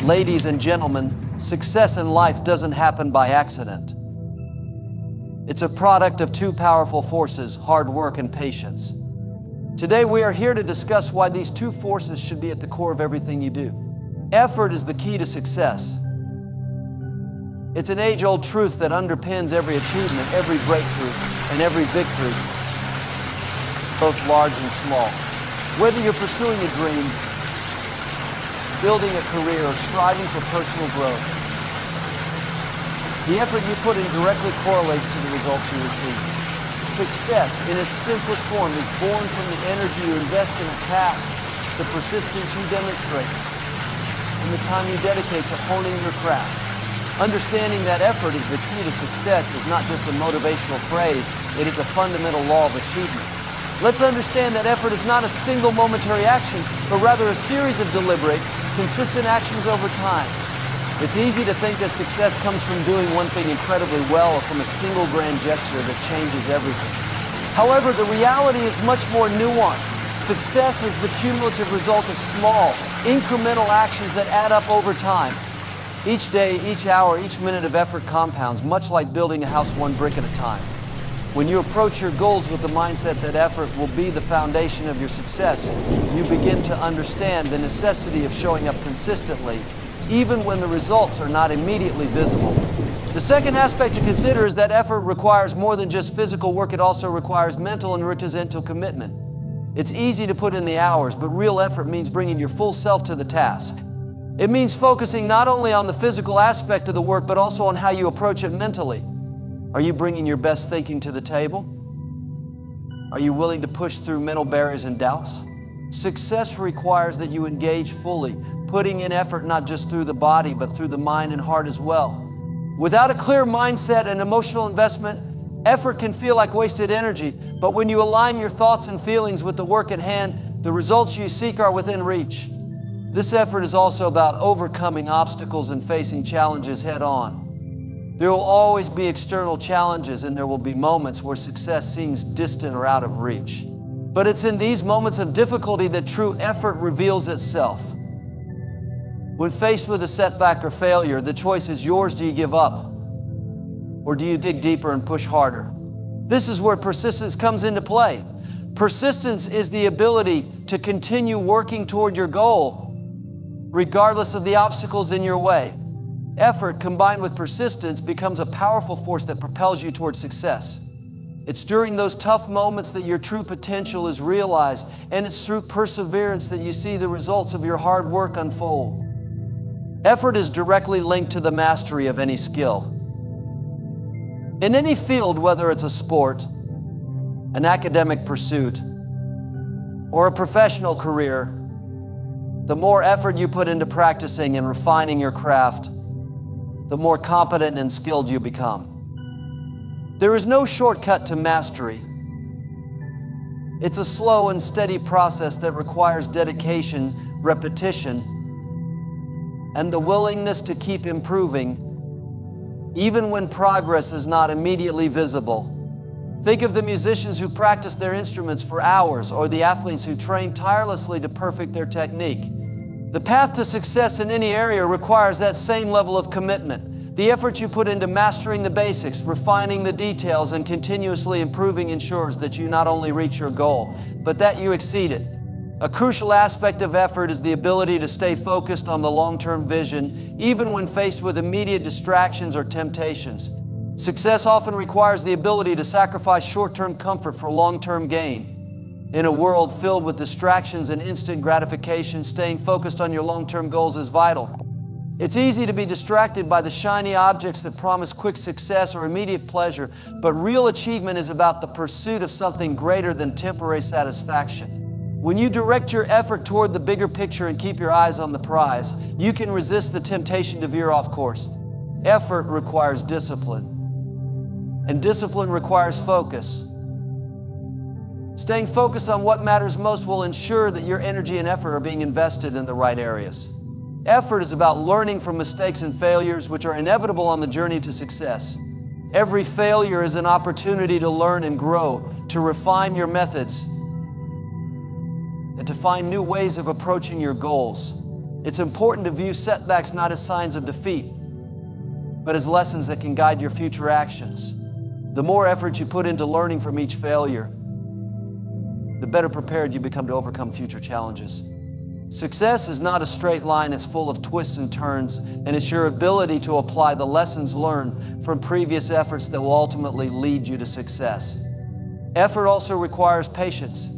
Ladies and gentlemen, success in life doesn't happen by accident. It's a product of two powerful forces, hard work and patience. Today we are here to discuss why these two forces should be at the core of everything you do. Effort is the key to success. It's an age-old truth that underpins every achievement, every breakthrough, and every victory, both large and small. Whether you're pursuing a dream, building a career, or striving for personal growth, the effort you put in directly correlates to the results you receive. Success, in its simplest form, is born from the energy you invest in a task, the persistence you demonstrate, and the time you dedicate to honing your craft. Understanding that effort is the key to success is not just a motivational phrase, it is a fundamental law of achievement. Let's understand that effort is not a single momentary action, but rather a series of deliberate, consistent actions over time. It's easy to think that success comes from doing one thing incredibly well or from a single grand gesture that changes everything. However, the reality is much more nuanced. Success is the cumulative result of small, incremental actions that add up over time. Each day, each hour, each minute of effort compounds, much like building a house one brick at a time. When you approach your goals with the mindset that effort will be the foundation of your success, you begin to understand the necessity of showing up consistently, even when the results are not immediately visible. The second aspect to consider is that effort requires more than just physical work, it also requires mental and horizontal commitment. It's easy to put in the hours, but real effort means bringing your full self to the task. It means focusing not only on the physical aspect of the work, but also on how you approach it mentally. Are you bringing your best thinking to the table? Are you willing to push through mental barriers and doubts? Success requires that you engage fully, putting in effort not just through the body, but through the mind and heart as well. Without a clear mindset and emotional investment, effort can feel like wasted energy, but when you align your thoughts and feelings with the work at hand, the results you seek are within reach. This effort is also about overcoming obstacles and facing challenges head on. There will always be external challenges, and there will be moments where success seems distant or out of reach. But it's in these moments of difficulty that true effort reveals itself. When faced with a setback or failure, the choice is yours. Do you give up? Or do you dig deeper and push harder? This is where persistence comes into play. Persistence is the ability to continue working toward your goal, regardless of the obstacles in your way. Effort combined with persistence becomes a powerful force that propels you towards success. It's during those tough moments that your true potential is realized, and it's through perseverance that you see the results of your hard work unfold. Effort is directly linked to the mastery of any skill. In any field, whether it's a sport, an academic pursuit, or a professional career, the more effort you put into practicing and refining your craft, the more competent and skilled you become. There is no shortcut to mastery. It's a slow and steady process that requires dedication, repetition, and the willingness to keep improving, even when progress is not immediately visible. Think of the musicians who practice their instruments for hours, or the athletes who train tirelessly to perfect their technique. The path to success in any area requires that same level of commitment. The effort you put into mastering the basics, refining the details, and continuously improving ensures that you not only reach your goal, but that you exceed it. A crucial aspect of effort is the ability to stay focused on the long-term vision, even when faced with immediate distractions or temptations. Success often requires the ability to sacrifice short-term comfort for long-term gain. In a world filled with distractions and instant gratification, staying focused on your long-term goals is vital. It's easy to be distracted by the shiny objects that promise quick success or immediate pleasure, but real achievement is about the pursuit of something greater than temporary satisfaction. When you direct your effort toward the bigger picture and keep your eyes on the prize, you can resist the temptation to veer off course. Effort requires discipline, and discipline requires focus. Staying focused on what matters most will ensure that your energy and effort are being invested in the right areas. Effort is about learning from mistakes and failures, which are inevitable on the journey to success. Every failure is an opportunity to learn and grow, to refine your methods, and to find new ways of approaching your goals. It's important to view setbacks not as signs of defeat, but as lessons that can guide your future actions. The more effort you put into learning from each failure, the better prepared you become to overcome future challenges. Success is not a straight line, it's full of twists and turns, and it's your ability to apply the lessons learned from previous efforts that will ultimately lead you to success. Effort also requires patience.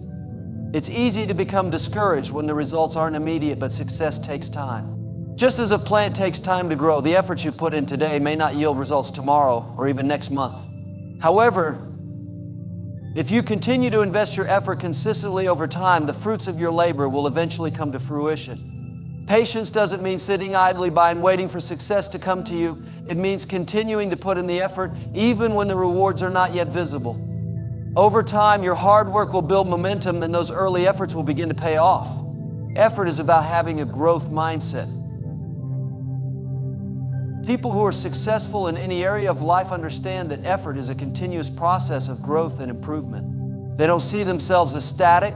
It's easy to become discouraged when the results aren't immediate, but success takes time. Just as a plant takes time to grow, the efforts you put in today may not yield results tomorrow or even next month. However, if you continue to invest your effort consistently over time, the fruits of your labor will eventually come to fruition. Patience doesn't mean sitting idly by and waiting for success to come to you. It means continuing to put in the effort even when the rewards are not yet visible. Over time, your hard work will build momentum and those early efforts will begin to pay off. Effort is about having a growth mindset. People who are successful in any area of life understand that effort is a continuous process of growth and improvement. They don't see themselves as static,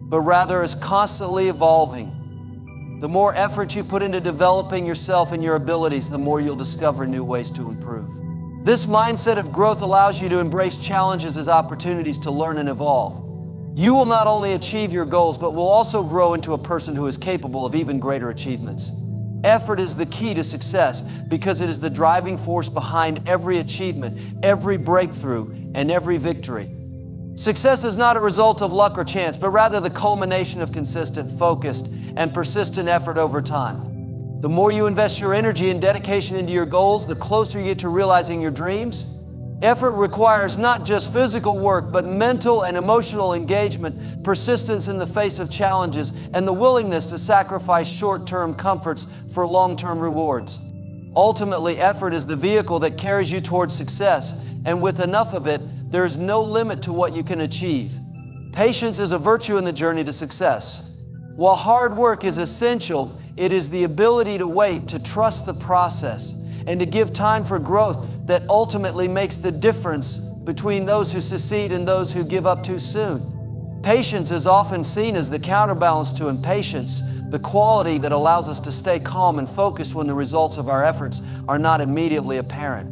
but rather as constantly evolving. The more effort you put into developing yourself and your abilities, the more you'll discover new ways to improve. This mindset of growth allows you to embrace challenges as opportunities to learn and evolve. You will not only achieve your goals, but will also grow into a person who is capable of even greater achievements. Effort is the key to success because it is the driving force behind every achievement, every breakthrough, and every victory. Success is not a result of luck or chance, but rather the culmination of consistent, focused, and persistent effort over time. The more you invest your energy and dedication into your goals, the closer you get to realizing your dreams. Effort requires not just physical work, but mental and emotional engagement, persistence in the face of challenges, and the willingness to sacrifice short-term comforts for long-term rewards. Ultimately, effort is the vehicle that carries you towards success, and with enough of it, there is no limit to what you can achieve. Patience is a virtue in the journey to success. While hard work is essential, it is the ability to wait, to trust the process, and to give time for growth that ultimately makes the difference between those who succeed and those who give up too soon. Patience is often seen as the counterbalance to impatience, the quality that allows us to stay calm and focused when the results of our efforts are not immediately apparent.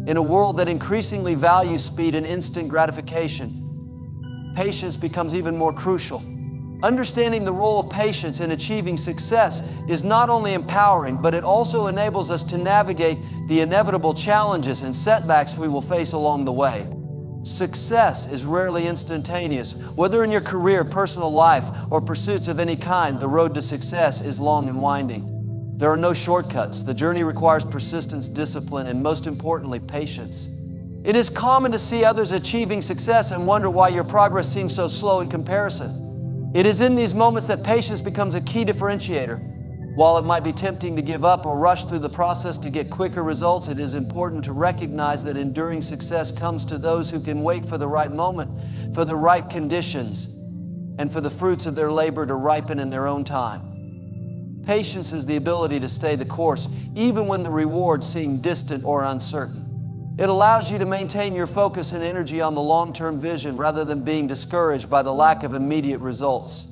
In a world that increasingly values speed and instant gratification, patience becomes even more crucial. Understanding the role of patience in achieving success is not only empowering, but it also enables us to navigate the inevitable challenges and setbacks we will face along the way. Success is rarely instantaneous. Whether in your career, personal life, or pursuits of any kind, the road to success is long and winding. There are no shortcuts. The journey requires persistence, discipline, and most importantly, patience. It is common to see others achieving success and wonder why your progress seems so slow in comparison. It is in these moments that patience becomes a key differentiator. While it might be tempting to give up or rush through the process to get quicker results, it is important to recognize that enduring success comes to those who can wait for the right moment, for the right conditions, and for the fruits of their labor to ripen in their own time. Patience is the ability to stay the course, even when the rewards seem distant or uncertain. It allows you to maintain your focus and energy on the long-term vision rather than being discouraged by the lack of immediate results.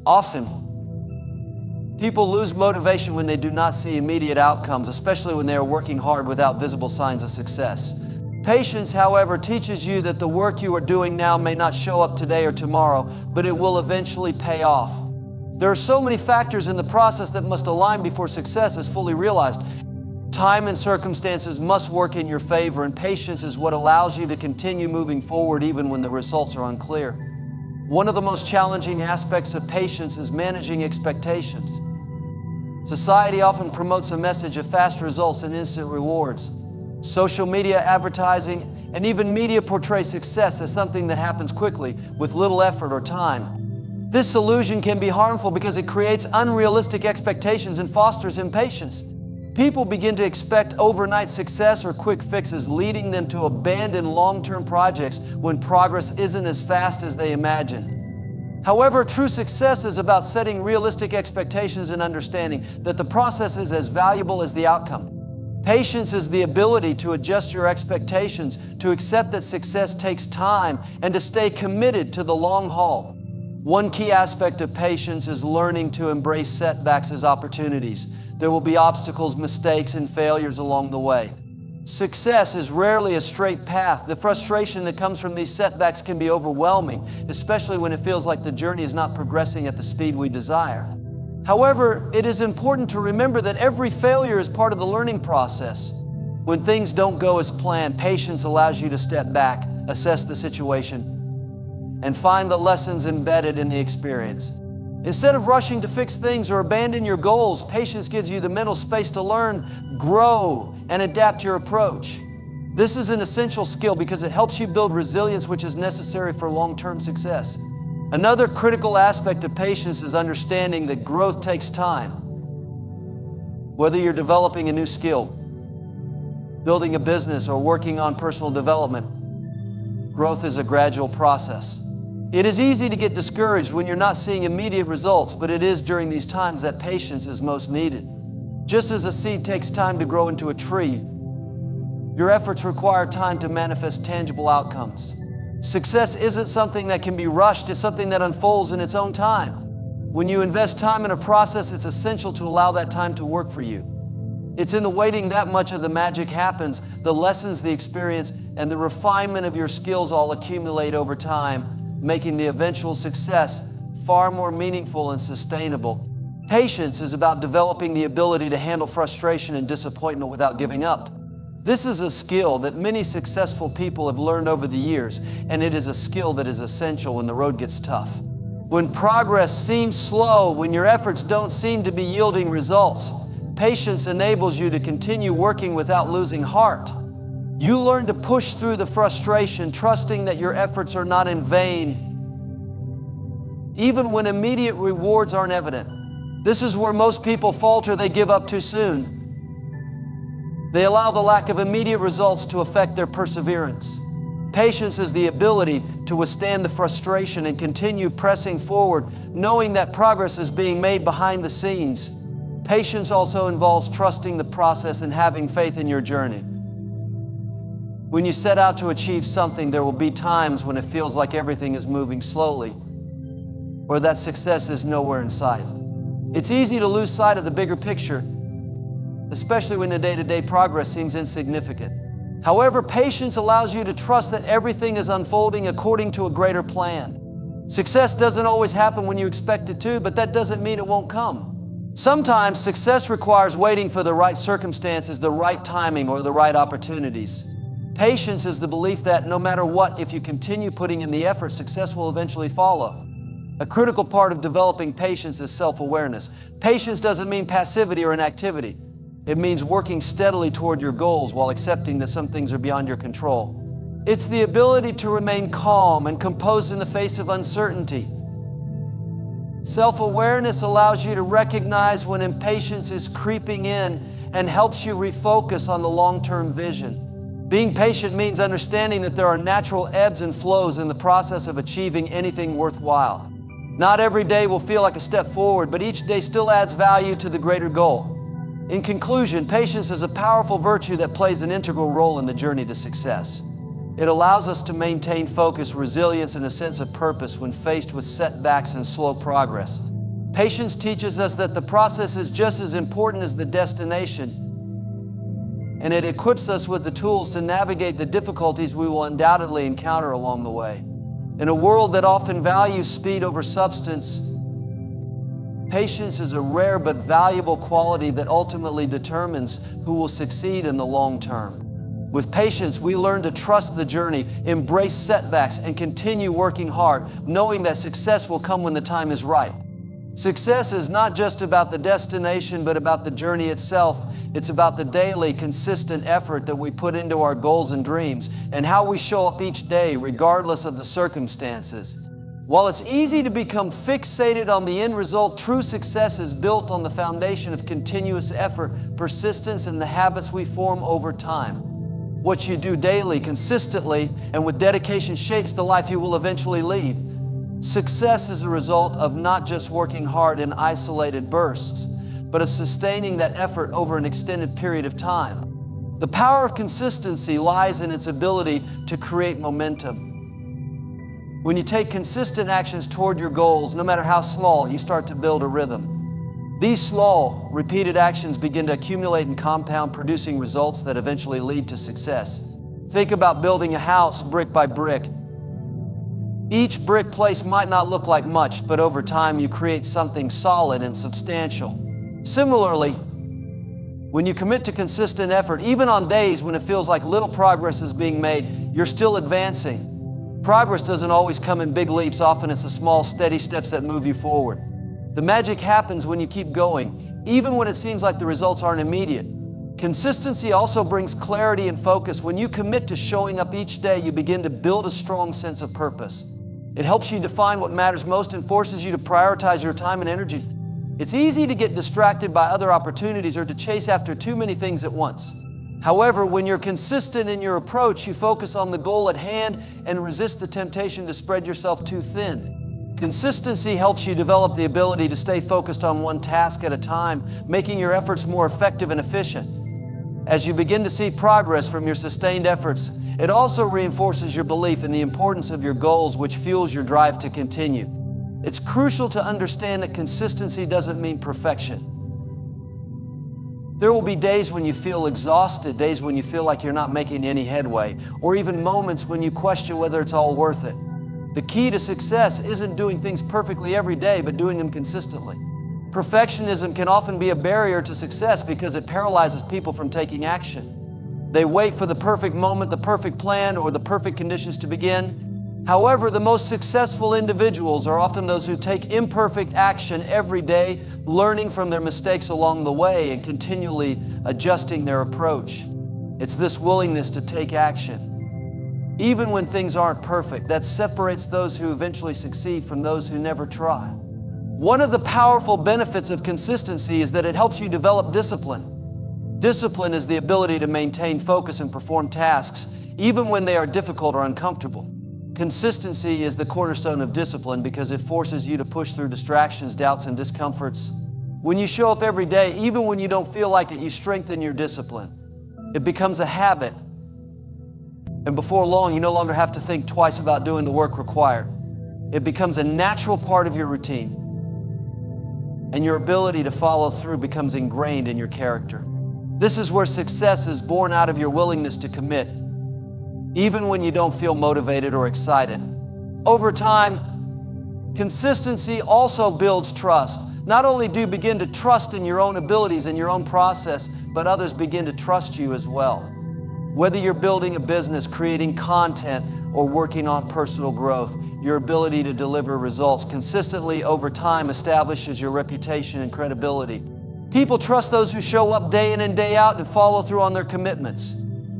Often, people lose motivation when they do not see immediate outcomes, especially when they are working hard without visible signs of success. Patience, however, teaches you that the work you are doing now may not show up today or tomorrow, but it will eventually pay off. There are so many factors in the process that must align before success is fully realized. Time and circumstances must work in your favor, and patience is what allows you to continue moving forward even when the results are unclear. One of the most challenging aspects of patience is managing expectations. Society often promotes a message of fast results and instant rewards. Social media, advertising, and even media portray success as something that happens quickly with little effort or time. This illusion can be harmful because it creates unrealistic expectations and fosters impatience. People begin to expect overnight success or quick fixes, leading them to abandon long-term projects when progress isn't as fast as they imagine. However, true success is about setting realistic expectations and understanding that the process is as valuable as the outcome. Patience is the ability to adjust your expectations, to accept that success takes time, and to stay committed to the long haul. One key aspect of patience is learning to embrace setbacks as opportunities. There will be obstacles, mistakes, and failures along the way. Success is rarely a straight path. The frustration that comes from these setbacks can be overwhelming, especially when it feels like the journey is not progressing at the speed we desire. However, it is important to remember that every failure is part of the learning process. When things don't go as planned, patience allows you to step back, assess the situation, and find the lessons embedded in the experience. Instead of rushing to fix things or abandon your goals, patience gives you the mental space to learn, grow, and adapt your approach. This is an essential skill because it helps you build resilience, which is necessary for long-term success. Another critical aspect of patience is understanding that growth takes time. Whether you're developing a new skill, building a business, or working on personal development, growth is a gradual process. It is easy to get discouraged when you're not seeing immediate results, but it is during these times that patience is most needed. Just as a seed takes time to grow into a tree, your efforts require time to manifest tangible outcomes. Success isn't something that can be rushed, it's something that unfolds in its own time. When you invest time in a process, it's essential to allow that time to work for you. It's in the waiting that much of the magic happens. The lessons, the experience, and the refinement of your skills all accumulate over time, making the eventual success far more meaningful and sustainable. Patience is about developing the ability to handle frustration and disappointment without giving up. This is a skill that many successful people have learned over the years, and it is a skill that is essential when the road gets tough. When progress seems slow, when your efforts don't seem to be yielding results, patience enables you to continue working without losing heart. You learn to push through the frustration, trusting that your efforts are not in vain, even when immediate rewards aren't evident. This is where most people falter. They give up too soon. They allow the lack of immediate results to affect their perseverance. Patience is the ability to withstand the frustration and continue pressing forward, knowing that progress is being made behind the scenes. Patience also involves trusting the process and having faith in your journey. When you set out to achieve something, there will be times when it feels like everything is moving slowly, or that success is nowhere in sight. It's easy to lose sight of the bigger picture, especially when the day-to-day progress seems insignificant. However, patience allows you to trust that everything is unfolding according to a greater plan. Success doesn't always happen when you expect it to, but that doesn't mean it won't come. Sometimes success requires waiting for the right circumstances, the right timing, or the right opportunities. Patience is the belief that no matter what, if you continue putting in the effort, success will eventually follow. A critical part of developing patience is self-awareness. Patience doesn't mean passivity or inactivity. It means working steadily toward your goals while accepting that some things are beyond your control. It's the ability to remain calm and composed in the face of uncertainty. Self-awareness allows you to recognize when impatience is creeping in and helps you refocus on the long-term vision. Being patient means understanding that there are natural ebbs and flows in the process of achieving anything worthwhile. Not every day will feel like a step forward, but each day still adds value to the greater goal. In conclusion, patience is a powerful virtue that plays an integral role in the journey to success. It allows us to maintain focus, resilience, and a sense of purpose when faced with setbacks and slow progress. Patience teaches us that the process is just as important as the destination, and it equips us with the tools to navigate the difficulties we will undoubtedly encounter along the way. In a world that often values speed over substance, patience is a rare but valuable quality that ultimately determines who will succeed in the long term. With patience, we learn to trust the journey, embrace setbacks, and continue working hard, knowing that success will come when the time is right. Success is not just about the destination, but about the journey itself. It's about the daily, consistent effort that we put into our goals and dreams, and how we show up each day, regardless of the circumstances. While it's easy to become fixated on the end result, true success is built on the foundation of continuous effort, persistence, and the habits we form over time. What you do daily, consistently, and with dedication shapes the life you will eventually lead. Success is a result of not just working hard in isolated bursts, but of sustaining that effort over an extended period of time. The power of consistency lies in its ability to create momentum. When you take consistent actions toward your goals, no matter how small, you start to build a rhythm. These small, repeated actions begin to accumulate and compound, producing results that eventually lead to success. Think about building a house brick by brick. Each brick place might not look like much, but over time you create something solid and substantial. Similarly, when you commit to consistent effort, even on days when it feels like little progress is being made, you're still advancing. Progress doesn't always come in big leaps. Often it's the small, steady steps that move you forward. The magic happens when you keep going, even when it seems like the results aren't immediate. Consistency also brings clarity and focus. When you commit to showing up each day, you begin to build a strong sense of purpose. It helps you define what matters most and forces you to prioritize your time and energy. It's easy to get distracted by other opportunities or to chase after too many things at once. However, when you're consistent in your approach, you focus on the goal at hand and resist the temptation to spread yourself too thin. Consistency helps you develop the ability to stay focused on one task at a time, making your efforts more effective and efficient. As you begin to see progress from your sustained efforts, it also reinforces your belief in the importance of your goals, which fuels your drive to continue. It's crucial to understand that consistency doesn't mean perfection. There will be days when you feel exhausted, days when you feel like you're not making any headway, or even moments when you question whether it's all worth it. The key to success isn't doing things perfectly every day, but doing them consistently. Perfectionism can often be a barrier to success because it paralyzes people from taking action. They wait for the perfect moment, the perfect plan, or the perfect conditions to begin. However, the most successful individuals are often those who take imperfect action every day, learning from their mistakes along the way and continually adjusting their approach. It's this willingness to take action, even when things aren't perfect, that separates those who eventually succeed from those who never try. One of the powerful benefits of consistency is that it helps you develop discipline. Discipline is the ability to maintain focus and perform tasks, even when they are difficult or uncomfortable. Consistency is the cornerstone of discipline because it forces you to push through distractions, doubts, and discomforts. When you show up every day, even when you don't feel like it, you strengthen your discipline. It becomes a habit. And before long, you no longer have to think twice about doing the work required. It becomes a natural part of your routine. And your ability to follow through becomes ingrained in your character. This is where success is born out of your willingness to commit, even when you don't feel motivated or excited. Over time, consistency also builds trust. Not only do you begin to trust in your own abilities and your own process, but others begin to trust you as well. Whether you're building a business, creating content, or working on personal growth, your ability to deliver results consistently over time establishes your reputation and credibility. People trust those who show up day in and day out and follow through on their commitments.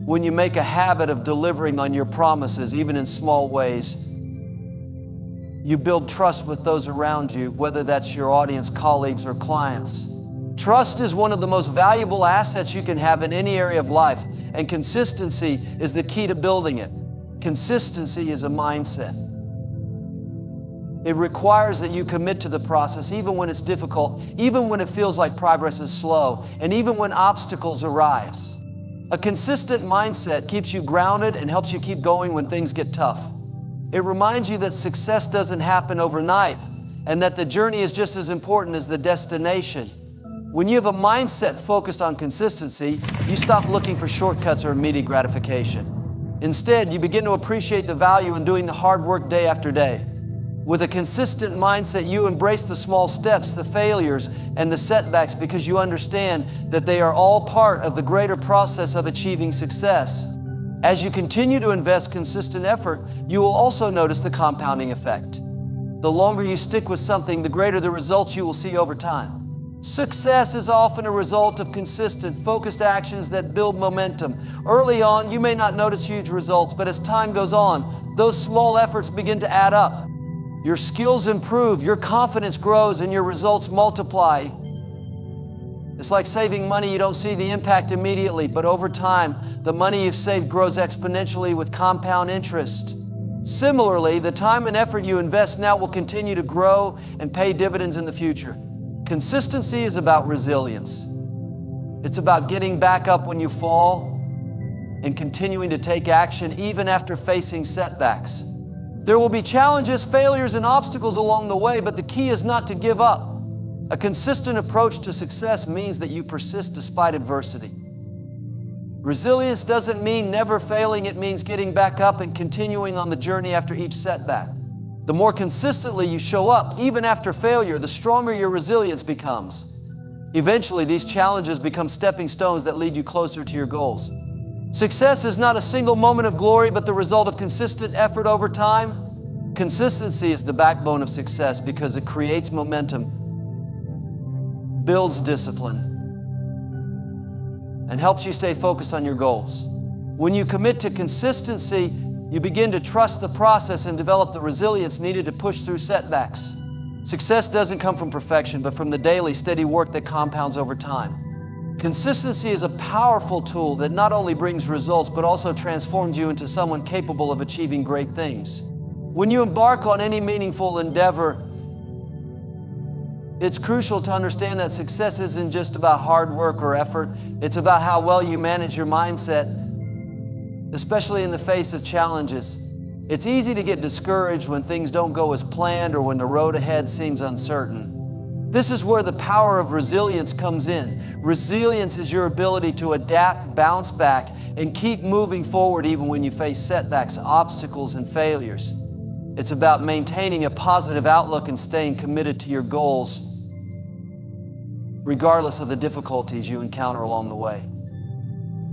When you make a habit of delivering on your promises, even in small ways, you build trust with those around you, whether that's your audience, colleagues, or clients. Trust is one of the most valuable assets you can have in any area of life, and consistency is the key to building it. Consistency is a mindset. It requires that you commit to the process, even when it's difficult, even when it feels like progress is slow, and even when obstacles arise. A consistent mindset keeps you grounded and helps you keep going when things get tough. It reminds you that success doesn't happen overnight and that the journey is just as important as the destination. When you have a mindset focused on consistency, you stop looking for shortcuts or immediate gratification. Instead, you begin to appreciate the value in doing the hard work day after day. With a consistent mindset, you embrace the small steps, the failures, and the setbacks because you understand that they are all part of the greater process of achieving success. As you continue to invest consistent effort, you will also notice the compounding effect. The longer you stick with something, the greater the results you will see over time. Success is often a result of consistent, focused actions that build momentum. Early on, you may not notice huge results, but as time goes on, those small efforts begin to add up. Your skills improve, your confidence grows, and your results multiply. It's like saving money. You don't see the impact immediately, but over time, the money you've saved grows exponentially with compound interest. Similarly, the time and effort you invest now will continue to grow and pay dividends in the future. Consistency is about resilience. It's about getting back up when you fall and continuing to take action even after facing setbacks. There will be challenges, failures, and obstacles along the way, but the key is not to give up. A consistent approach to success means that you persist despite adversity. Resilience doesn't mean never failing, it means getting back up and continuing on the journey after each setback. The more consistently you show up, even after failure, the stronger your resilience becomes. Eventually, these challenges become stepping stones that lead you closer to your goals. Success is not a single moment of glory, but the result of consistent effort over time. Consistency is the backbone of success because it creates momentum, builds discipline, and helps you stay focused on your goals. When you commit to consistency, you begin to trust the process and develop the resilience needed to push through setbacks. Success doesn't come from perfection, but from the daily, steady work that compounds over time. Consistency is a powerful tool that not only brings results, but also transforms you into someone capable of achieving great things. When you embark on any meaningful endeavor, it's crucial to understand that success isn't just about hard work or effort. It's about how well you manage your mindset, especially in the face of challenges. It's easy to get discouraged when things don't go as planned or when the road ahead seems uncertain. This is where the power of resilience comes in. Resilience is your ability to adapt, bounce back, and keep moving forward even when you face setbacks, obstacles, and failures. It's about maintaining a positive outlook and staying committed to your goals, regardless of the difficulties you encounter along the way.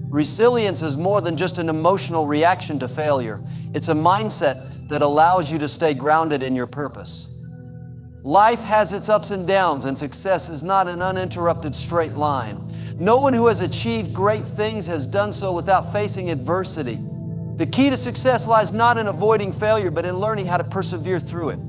Resilience is more than just an emotional reaction to failure. It's a mindset that allows you to stay grounded in your purpose. Life has its ups and downs, and success is not an uninterrupted straight line. No one who has achieved great things has done so without facing adversity. The key to success lies not in avoiding failure, but in learning how to persevere through it.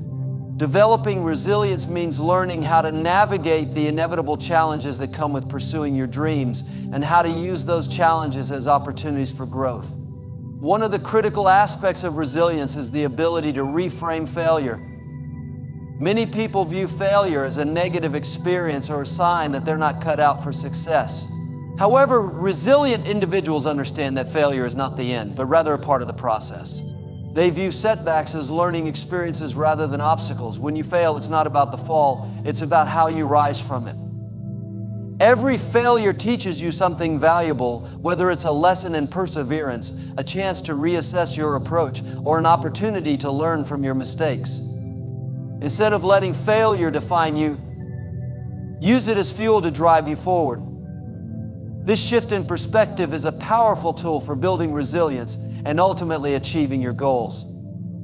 Developing resilience means learning how to navigate the inevitable challenges that come with pursuing your dreams and how to use those challenges as opportunities for growth. One of the critical aspects of resilience is the ability to reframe failure. Many people view failure as a negative experience or a sign that they're not cut out for success. However, resilient individuals understand that failure is not the end, but rather a part of the process. They view setbacks as learning experiences rather than obstacles. When you fail, it's not about the fall, it's about how you rise from it. Every failure teaches you something valuable, whether it's a lesson in perseverance, a chance to reassess your approach, or an opportunity to learn from your mistakes. Instead of letting failure define you, use it as fuel to drive you forward. This shift in perspective is a powerful tool for building resilience and ultimately achieving your goals.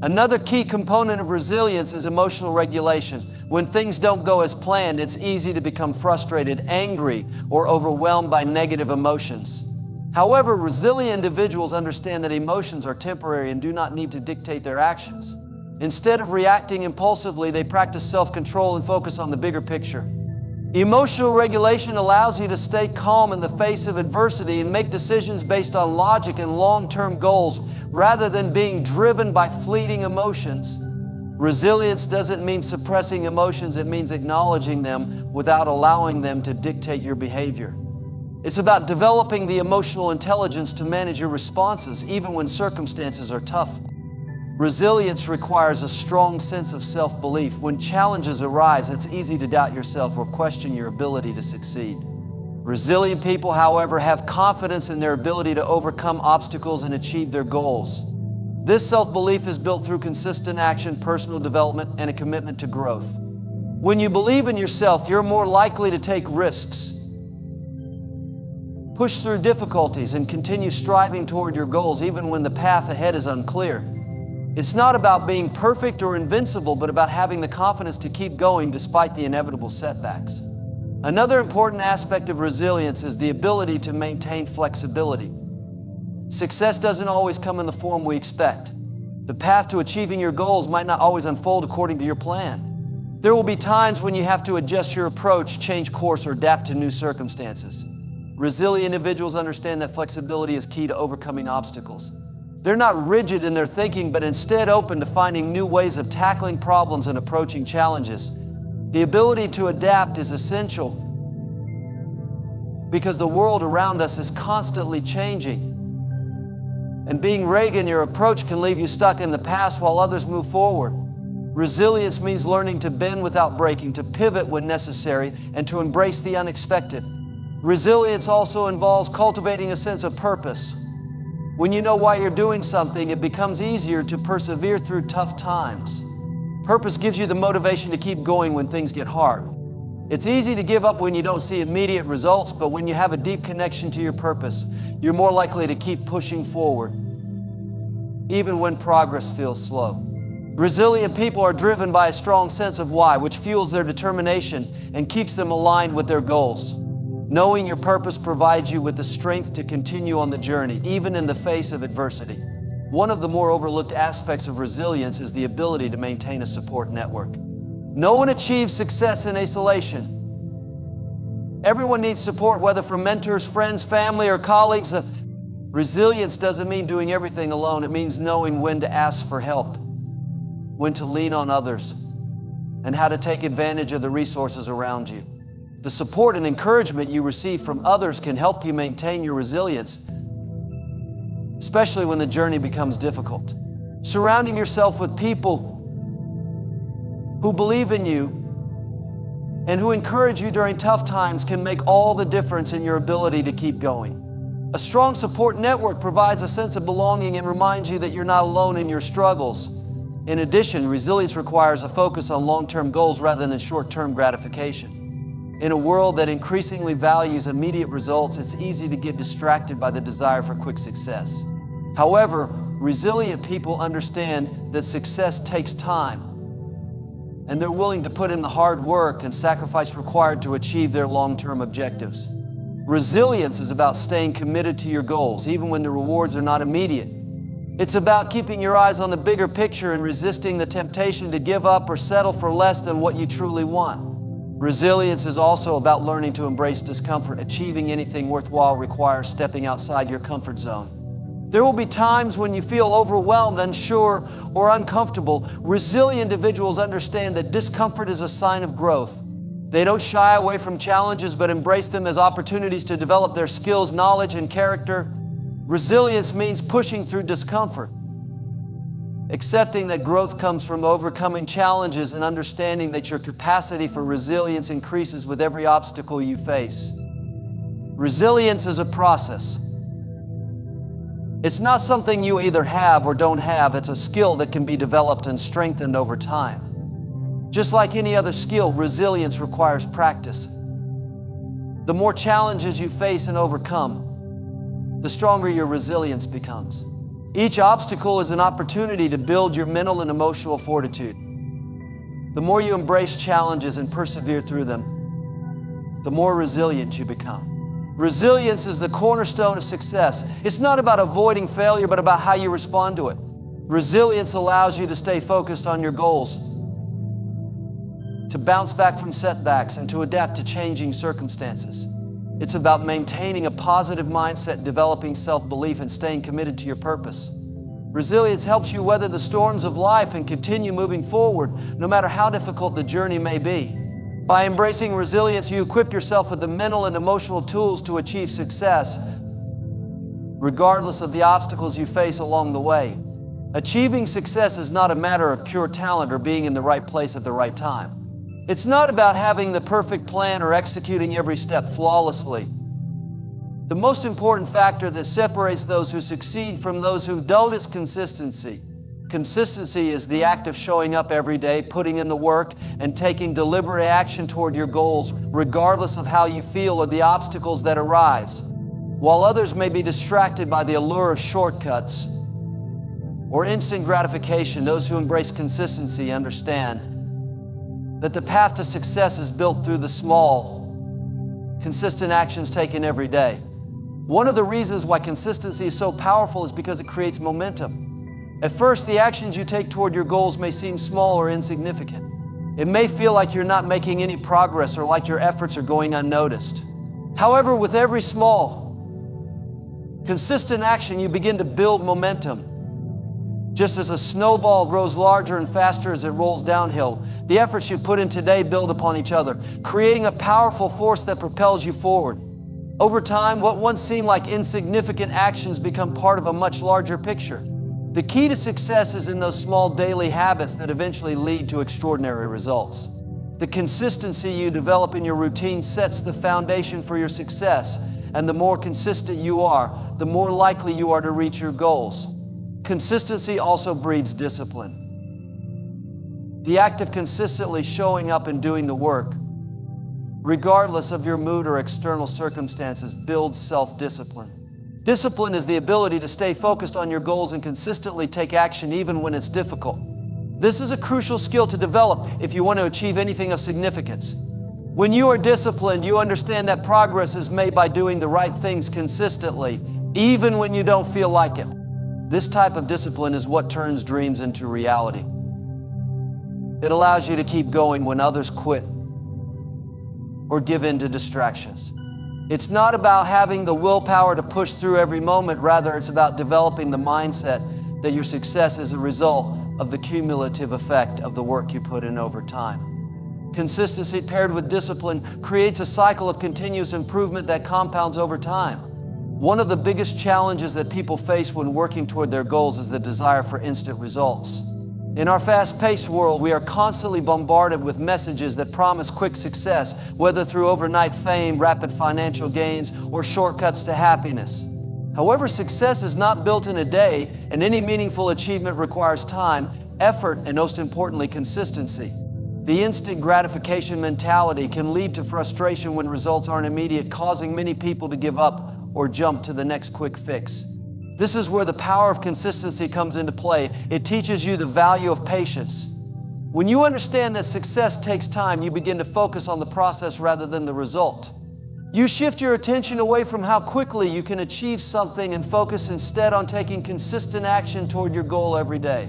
Another key component of resilience is emotional regulation. When things don't go as planned, it's easy to become frustrated, angry, or overwhelmed by negative emotions. However, resilient individuals understand that emotions are temporary and do not need to dictate their actions. Instead of reacting impulsively, they practice self-control and focus on the bigger picture. Emotional regulation allows you to stay calm in the face of adversity and make decisions based on logic and long-term goals rather than being driven by fleeting emotions. Resilience doesn't mean suppressing emotions, it means acknowledging them without allowing them to dictate your behavior. It's about developing the emotional intelligence to manage your responses even when circumstances are tough. Resilience requires a strong sense of self-belief. When challenges arise, it's easy to doubt yourself or question your ability to succeed. Resilient people, however, have confidence in their ability to overcome obstacles and achieve their goals. This self-belief is built through consistent action, personal development, and a commitment to growth. When you believe in yourself, you're more likely to take risks, push through difficulties, and continue striving toward your goals even when the path ahead is unclear. It's not about being perfect or invincible, but about having the confidence to keep going despite the inevitable setbacks. Another important aspect of resilience is the ability to maintain flexibility. Success doesn't always come in the form we expect. The path to achieving your goals might not always unfold according to your plan. There will be times when you have to adjust your approach, change course, or adapt to new circumstances. Resilient individuals understand that flexibility is key to overcoming obstacles. They're not rigid in their thinking, but instead open to finding new ways of tackling problems and approaching challenges. The ability to adapt is essential because the world around us is constantly changing. And being Reagan, your approach can leave you stuck in the past while others move forward. Resilience means learning to bend without breaking, to pivot when necessary, and to embrace the unexpected. Resilience also involves cultivating a sense of purpose. When you know why you're doing something, it becomes easier to persevere through tough times. Purpose gives you the motivation to keep going when things get hard. It's easy to give up when you don't see immediate results, but when you have a deep connection to your purpose, you're more likely to keep pushing forward, even when progress feels slow. Resilient people are driven by a strong sense of why, which fuels their determination and keeps them aligned with their goals. Knowing your purpose provides you with the strength to continue on the journey, even in the face of adversity. One of the more overlooked aspects of resilience is the ability to maintain a support network. No one achieves success in isolation. Everyone needs support, whether from mentors, friends, family, or colleagues. Resilience doesn't mean doing everything alone. It means knowing when to ask for help, when to lean on others, and how to take advantage of the resources around you. The support and encouragement you receive from others can help you maintain your resilience, especially when the journey becomes difficult. Surrounding yourself with people who believe in you and who encourage you during tough times can make all the difference in your ability to keep going. A strong support network provides a sense of belonging and reminds you that you're not alone in your struggles. In addition, resilience requires a focus on long-term goals rather than short-term gratification. In a world that increasingly values immediate results, it's easy to get distracted by the desire for quick success. However, resilient people understand that success takes time, and they're willing to put in the hard work and sacrifice required to achieve their long-term objectives. Resilience is about staying committed to your goals, even when the rewards are not immediate. It's about keeping your eyes on the bigger picture and resisting the temptation to give up or settle for less than what you truly want. Resilience is also about learning to embrace discomfort. Achieving anything worthwhile requires stepping outside your comfort zone. There will be times when you feel overwhelmed, unsure, or uncomfortable. Resilient individuals understand that discomfort is a sign of growth. They don't shy away from challenges, but embrace them as opportunities to develop their skills, knowledge, and character. Resilience means pushing through discomfort, accepting that growth comes from overcoming challenges and understanding that your capacity for resilience increases with every obstacle you face. Resilience is a process. It's not something you either have or don't have. It's a skill that can be developed and strengthened over time. Just like any other skill, resilience requires practice. The more challenges you face and overcome, the stronger your resilience becomes. Each obstacle is an opportunity to build your mental and emotional fortitude. The more you embrace challenges and persevere through them, the more resilient you become. Resilience is the cornerstone of success. It's not about avoiding failure, but about how you respond to it. Resilience allows you to stay focused on your goals, to bounce back from setbacks, and to adapt to changing circumstances. It's about maintaining a positive mindset, developing self-belief, and staying committed to your purpose. Resilience helps you weather the storms of life and continue moving forward, no matter how difficult the journey may be. By embracing resilience, you equip yourself with the mental and emotional tools to achieve success, regardless of the obstacles you face along the way. Achieving success is not a matter of pure talent or being in the right place at the right time. It's not about having the perfect plan or executing every step flawlessly. The most important factor that separates those who succeed from those who don't is consistency. Consistency is the act of showing up every day, putting in the work, and taking deliberate action toward your goals, regardless of how you feel or the obstacles that arise. While others may be distracted by the allure of shortcuts or instant gratification, those who embrace consistency understand that the path to success is built through the small, consistent actions taken every day. One of the reasons why consistency is so powerful is because it creates momentum. At first, the actions you take toward your goals may seem small or insignificant. It may feel like you're not making any progress or like your efforts are going unnoticed. However, with every small, consistent action, you begin to build momentum. Just as a snowball grows larger and faster as it rolls downhill, the efforts you put in today build upon each other, creating a powerful force that propels you forward. Over time, what once seemed like insignificant actions become part of a much larger picture. The key to success is in those small daily habits that eventually lead to extraordinary results. The consistency you develop in your routine sets the foundation for your success, and the more consistent you are, the more likely you are to reach your goals. Consistency also breeds discipline. The act of consistently showing up and doing the work, regardless of your mood or external circumstances, builds self-discipline. Discipline is the ability to stay focused on your goals and consistently take action even when it's difficult. This is a crucial skill to develop if you want to achieve anything of significance. When you are disciplined, you understand that progress is made by doing the right things consistently, even when you don't feel like it. This type of discipline is what turns dreams into reality. It allows you to keep going when others quit or give in to distractions. It's not about having the willpower to push through every moment. Rather, it's about developing the mindset that your success is a result of the cumulative effect of the work you put in over time. Consistency paired with discipline creates a cycle of continuous improvement that compounds over time. One of the biggest challenges that people face when working toward their goals is the desire for instant results. In our fast-paced world, we are constantly bombarded with messages that promise quick success, whether through overnight fame, rapid financial gains, or shortcuts to happiness. However, success is not built in a day, and any meaningful achievement requires time, effort, and most importantly, consistency. The instant gratification mentality can lead to frustration when results aren't immediate, causing many people to give up or jump to the next quick fix. This is where the power of consistency comes into play. It teaches you the value of patience. When you understand that success takes time, you begin to focus on the process rather than the result. You shift your attention away from how quickly you can achieve something and focus instead on taking consistent action toward your goal every day.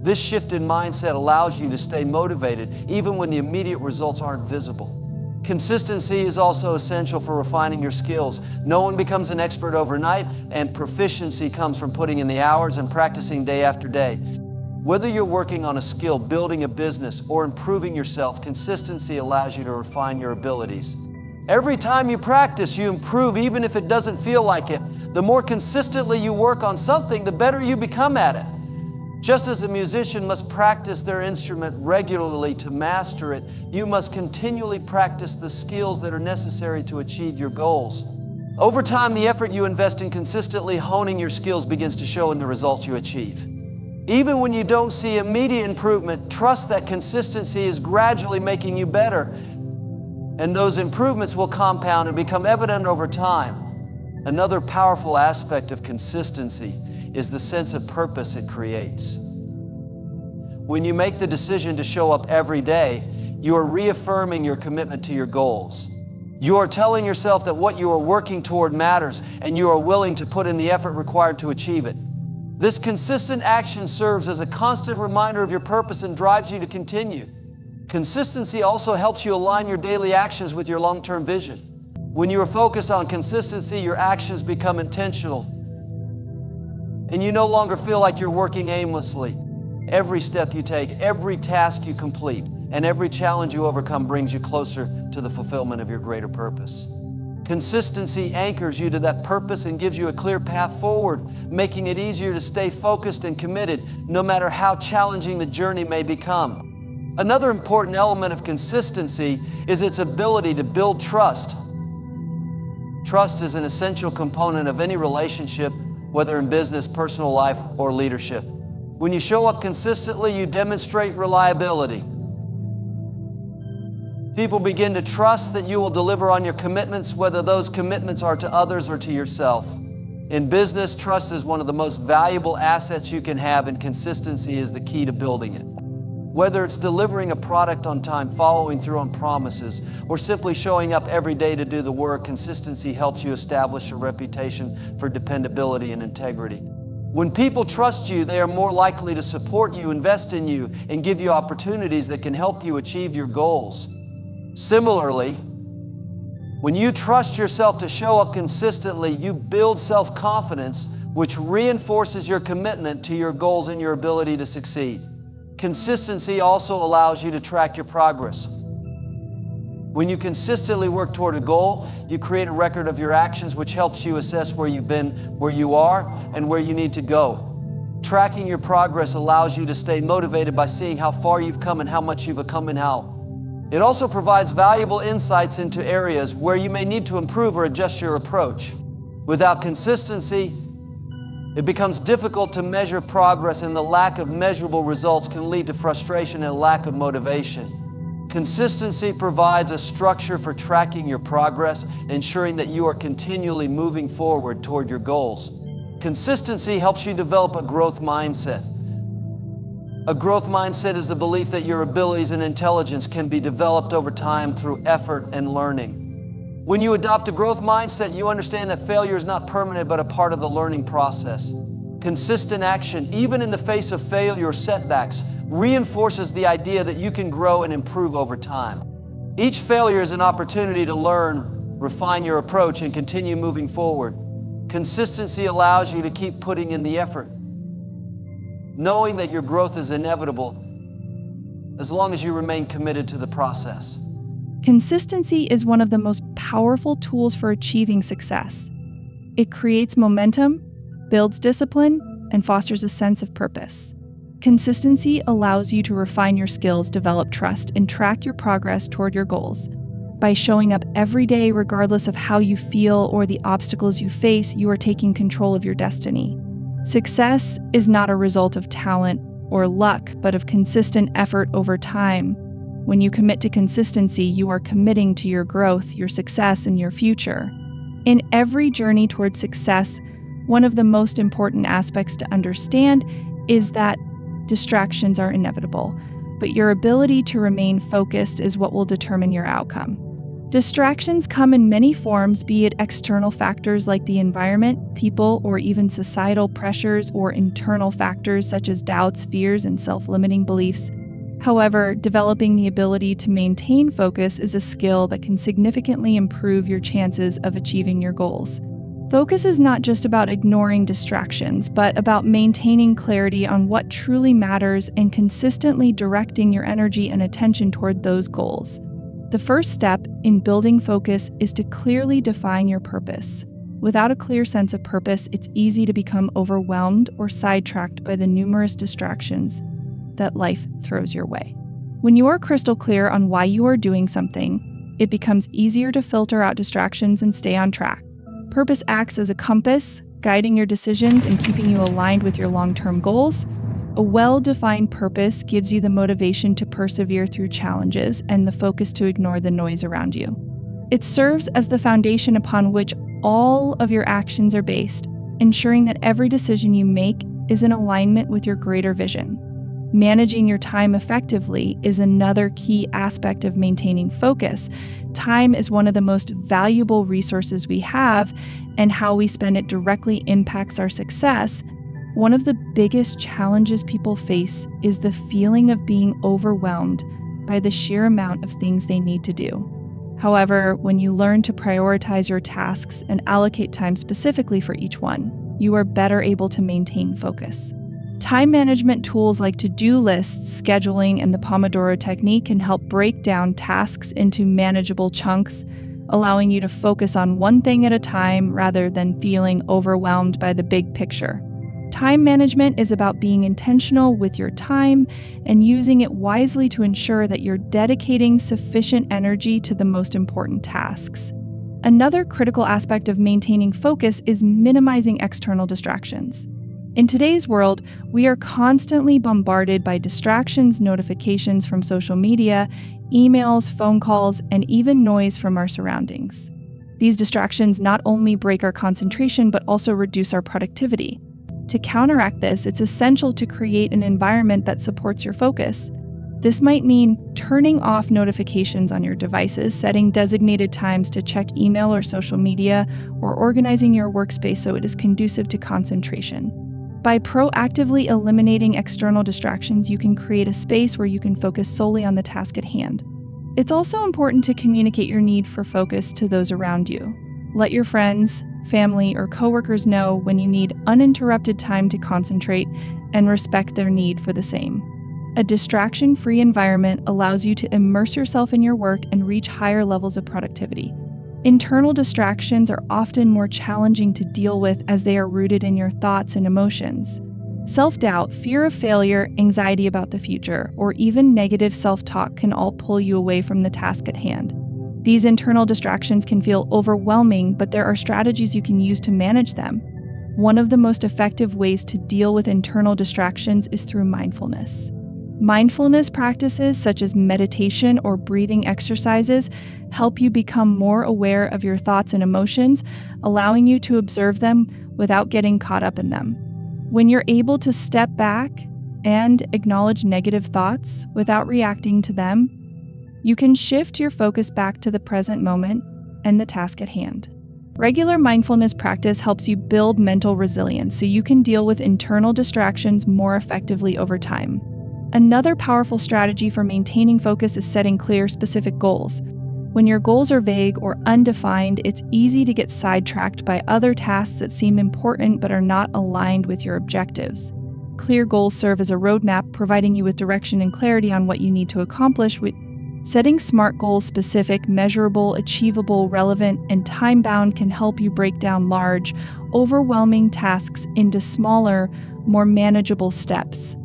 This shift in mindset allows you to stay motivated even when the immediate results aren't visible. Consistency is also essential for refining your skills. No one becomes an expert overnight, and proficiency comes from putting in the hours and practicing day after day. Whether you're working on a skill, building a business, or improving yourself, consistency allows you to refine your abilities. Every time you practice, you improve, even if it doesn't feel like it. The more consistently you work on something, the better you become at it. Just as a musician must practice their instrument regularly to master it, you must continually practice the skills that are necessary to achieve your goals. Over time, the effort you invest in consistently honing your skills begins to show in the results you achieve. Even when you don't see immediate improvement, trust that consistency is gradually making you better, and those improvements will compound and become evident over time. Another powerful aspect of consistency is the sense of purpose it creates. When you make the decision to show up every day, you are reaffirming your commitment to your goals. You are telling yourself that what you are working toward matters, and you are willing to put in the effort required to achieve it. This consistent action serves as a constant reminder of your purpose and drives you to continue. Consistency also helps you align your daily actions with your long-term vision. When you are focused on consistency, your actions become intentional, and you no longer feel like you're working aimlessly. Every step you take, every task you complete, and every challenge you overcome brings you closer to the fulfillment of your greater purpose. Consistency anchors you to that purpose and gives you a clear path forward, making it easier to stay focused and committed, no matter how challenging the journey may become. Another important element of consistency is its ability to build trust. Trust is an essential component of any relationship, whether in business, personal life, or leadership. When you show up consistently, you demonstrate reliability. People begin to trust that you will deliver on your commitments, whether those commitments are to others or to yourself. In business, trust is one of the most valuable assets you can have, and consistency is the key to building it. Whether it's delivering a product on time, following through on promises, or simply showing up every day to do the work, consistency helps you establish a reputation for dependability and integrity. When people trust you, they are more likely to support you, invest in you, and give you opportunities that can help you achieve your goals. Similarly, when you trust yourself to show up consistently, you build self-confidence, which reinforces your commitment to your goals and your ability to succeed. Consistency also allows you to track your progress. When you consistently work toward a goal, you create a record of your actions, which helps you assess where you've been, where you are, and where you need to go. Tracking your progress allows you to stay motivated by seeing how far you've come and how much you've come and how. It also provides valuable insights into areas where you may need to improve or adjust your approach. Without consistency, it becomes difficult to measure progress, and the lack of measurable results can lead to frustration and lack of motivation. Consistency provides a structure for tracking your progress, ensuring that you are continually moving forward toward your goals. Consistency helps you develop a growth mindset. A growth mindset is the belief that your abilities and intelligence can be developed over time through effort and learning. When you adopt a growth mindset, you understand that failure is not permanent but a part of the learning process. Consistent action, even in the face of failure or setbacks, reinforces the idea that you can grow and improve over time. Each failure is an opportunity to learn, refine your approach, and continue moving forward. Consistency allows you to keep putting in the effort, knowing that your growth is inevitable as long as you remain committed to the process. Consistency is one of the most powerful tools for achieving success. It creates momentum, builds discipline, and fosters a sense of purpose. Consistency allows you to refine your skills, develop trust, and track your progress toward your goals. By showing up every day, regardless of how you feel or the obstacles you face, you are taking control of your destiny. Success is not a result of talent or luck, but of consistent effort over time. When you commit to consistency, you are committing to your growth, your success, and your future. In every journey toward success, one of the most important aspects to understand is that distractions are inevitable, but your ability to remain focused is what will determine your outcome. Distractions come in many forms, be it external factors like the environment, people, or even societal pressures, or internal factors such as doubts, fears, and self-limiting beliefs. However, developing the ability to maintain focus is a skill that can significantly improve your chances of achieving your goals. Focus is not just about ignoring distractions, but about maintaining clarity on what truly matters and consistently directing your energy and attention toward those goals. The first step in building focus is to clearly define your purpose. Without a clear sense of purpose, it's easy to become overwhelmed or sidetracked by the numerous distractions that life throws your way. When you are crystal clear on why you are doing something, it becomes easier to filter out distractions and stay on track. Purpose acts as a compass, guiding your decisions and keeping you aligned with your long-term goals. A well-defined purpose gives you the motivation to persevere through challenges and the focus to ignore the noise around you. It serves as the foundation upon which all of your actions are based, ensuring that every decision you make is in alignment with your greater vision. Managing your time effectively is another key aspect of maintaining focus. Time is one of the most valuable resources we have, and how we spend it directly impacts our success. One of the biggest challenges people face is the feeling of being overwhelmed by the sheer amount of things they need to do. However, when you learn to prioritize your tasks and allocate time specifically for each one, you are better able to maintain focus. Time management tools like to-do lists, scheduling, and the Pomodoro technique can help break down tasks into manageable chunks, allowing you to focus on one thing at a time rather than feeling overwhelmed by the big picture. Time management is about being intentional with your time and using it wisely to ensure that you're dedicating sufficient energy to the most important tasks. Another critical aspect of maintaining focus is minimizing external distractions. In today's world, we are constantly bombarded by distractions, notifications from social media, emails, phone calls, and even noise from our surroundings. These distractions not only break our concentration, but also reduce our productivity. To counteract this, it's essential to create an environment that supports your focus. This might mean turning off notifications on your devices, setting designated times to check email or social media, or organizing your workspace so it is conducive to concentration. By proactively eliminating external distractions, you can create a space where you can focus solely on the task at hand. It's also important to communicate your need for focus to those around you. Let your friends, family, or coworkers know when you need uninterrupted time to concentrate, and respect their need for the same. A distraction-free environment allows you to immerse yourself in your work and reach higher levels of productivity. Internal distractions are often more challenging to deal with as they are rooted in your thoughts and emotions. Self-doubt, fear of failure, anxiety about the future, or even negative self-talk can all pull you away from the task at hand. These internal distractions can feel overwhelming, but there are strategies you can use to manage them. One of the most effective ways to deal with internal distractions is through mindfulness. Mindfulness practices such as meditation or breathing exercises help you become more aware of your thoughts and emotions, allowing you to observe them without getting caught up in them. When you're able to step back and acknowledge negative thoughts without reacting to them, you can shift your focus back to the present moment and the task at hand. Regular mindfulness practice helps you build mental resilience so you can deal with internal distractions more effectively over time. Another powerful strategy for maintaining focus is setting clear, specific goals. When your goals are vague or undefined, it's easy to get sidetracked by other tasks that seem important but are not aligned with your objectives. Clear goals serve as a roadmap, providing you with direction and clarity on what you need to accomplish. Setting SMART goals, specific, measurable, achievable, relevant, and time-bound, can help you break down large, overwhelming tasks into smaller, more manageable steps.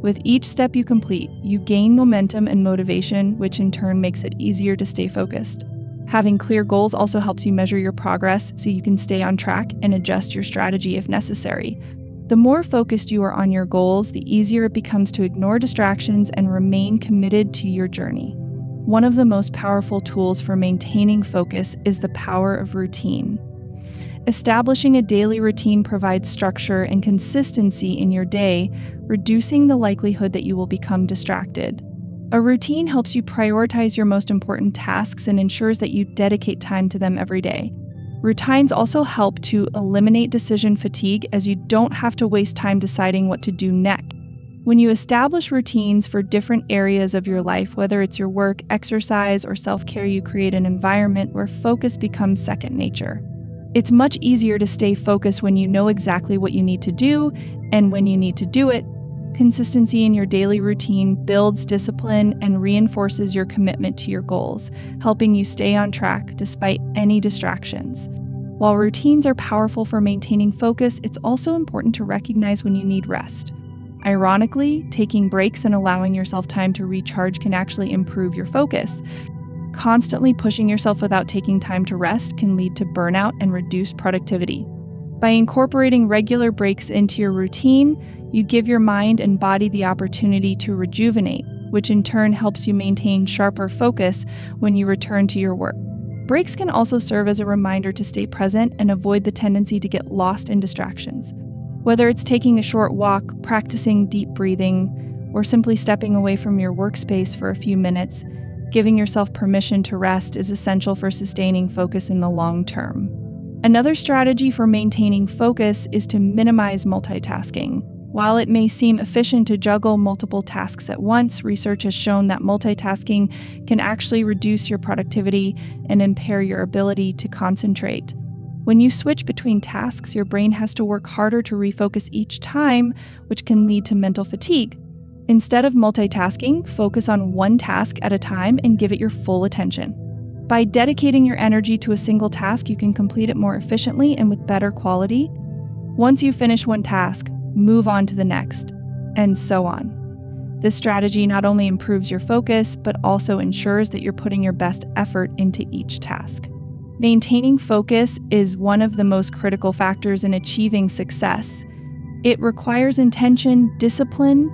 With each step you complete, you gain momentum and motivation, which in turn makes it easier to stay focused. Having clear goals also helps you measure your progress so you can stay on track and adjust your strategy if necessary. The more focused you are on your goals, the easier it becomes to ignore distractions and remain committed to your journey. One of the most powerful tools for maintaining focus is the power of routine. Establishing a daily routine provides structure and consistency in your day, reducing the likelihood that you will become distracted. A routine helps you prioritize your most important tasks and ensures that you dedicate time to them every day. Routines also help to eliminate decision fatigue, as you don't have to waste time deciding what to do next. When you establish routines for different areas of your life, whether it's your work, exercise, or self-care, you create an environment where focus becomes second nature. It's much easier to stay focused when you know exactly what you need to do and when you need to do it. Consistency in your daily routine builds discipline and reinforces your commitment to your goals, helping you stay on track despite any distractions. While routines are powerful for maintaining focus, it's also important to recognize when you need rest. Ironically, taking breaks and allowing yourself time to recharge can actually improve your focus. Constantly pushing yourself without taking time to rest can lead to burnout and reduced productivity. By incorporating regular breaks into your routine, you give your mind and body the opportunity to rejuvenate, which in turn helps you maintain sharper focus when you return to your work. Breaks can also serve as a reminder to stay present and avoid the tendency to get lost in distractions. Whether it's taking a short walk, practicing deep breathing, or simply stepping away from your workspace for a few minutes, giving yourself permission to rest is essential for sustaining focus in the long term. Another strategy for maintaining focus is to minimize multitasking. While it may seem efficient to juggle multiple tasks at once, research has shown that multitasking can actually reduce your productivity and impair your ability to concentrate. When you switch between tasks, your brain has to work harder to refocus each time, which can lead to mental fatigue. Instead of multitasking, focus on one task at a time and give it your full attention. By dedicating your energy to a single task, you can complete it more efficiently and with better quality. Once you finish one task, move on to the next, and so on. This strategy not only improves your focus, but also ensures that you're putting your best effort into each task. Maintaining focus is one of the most critical factors in achieving success. It requires intention, discipline,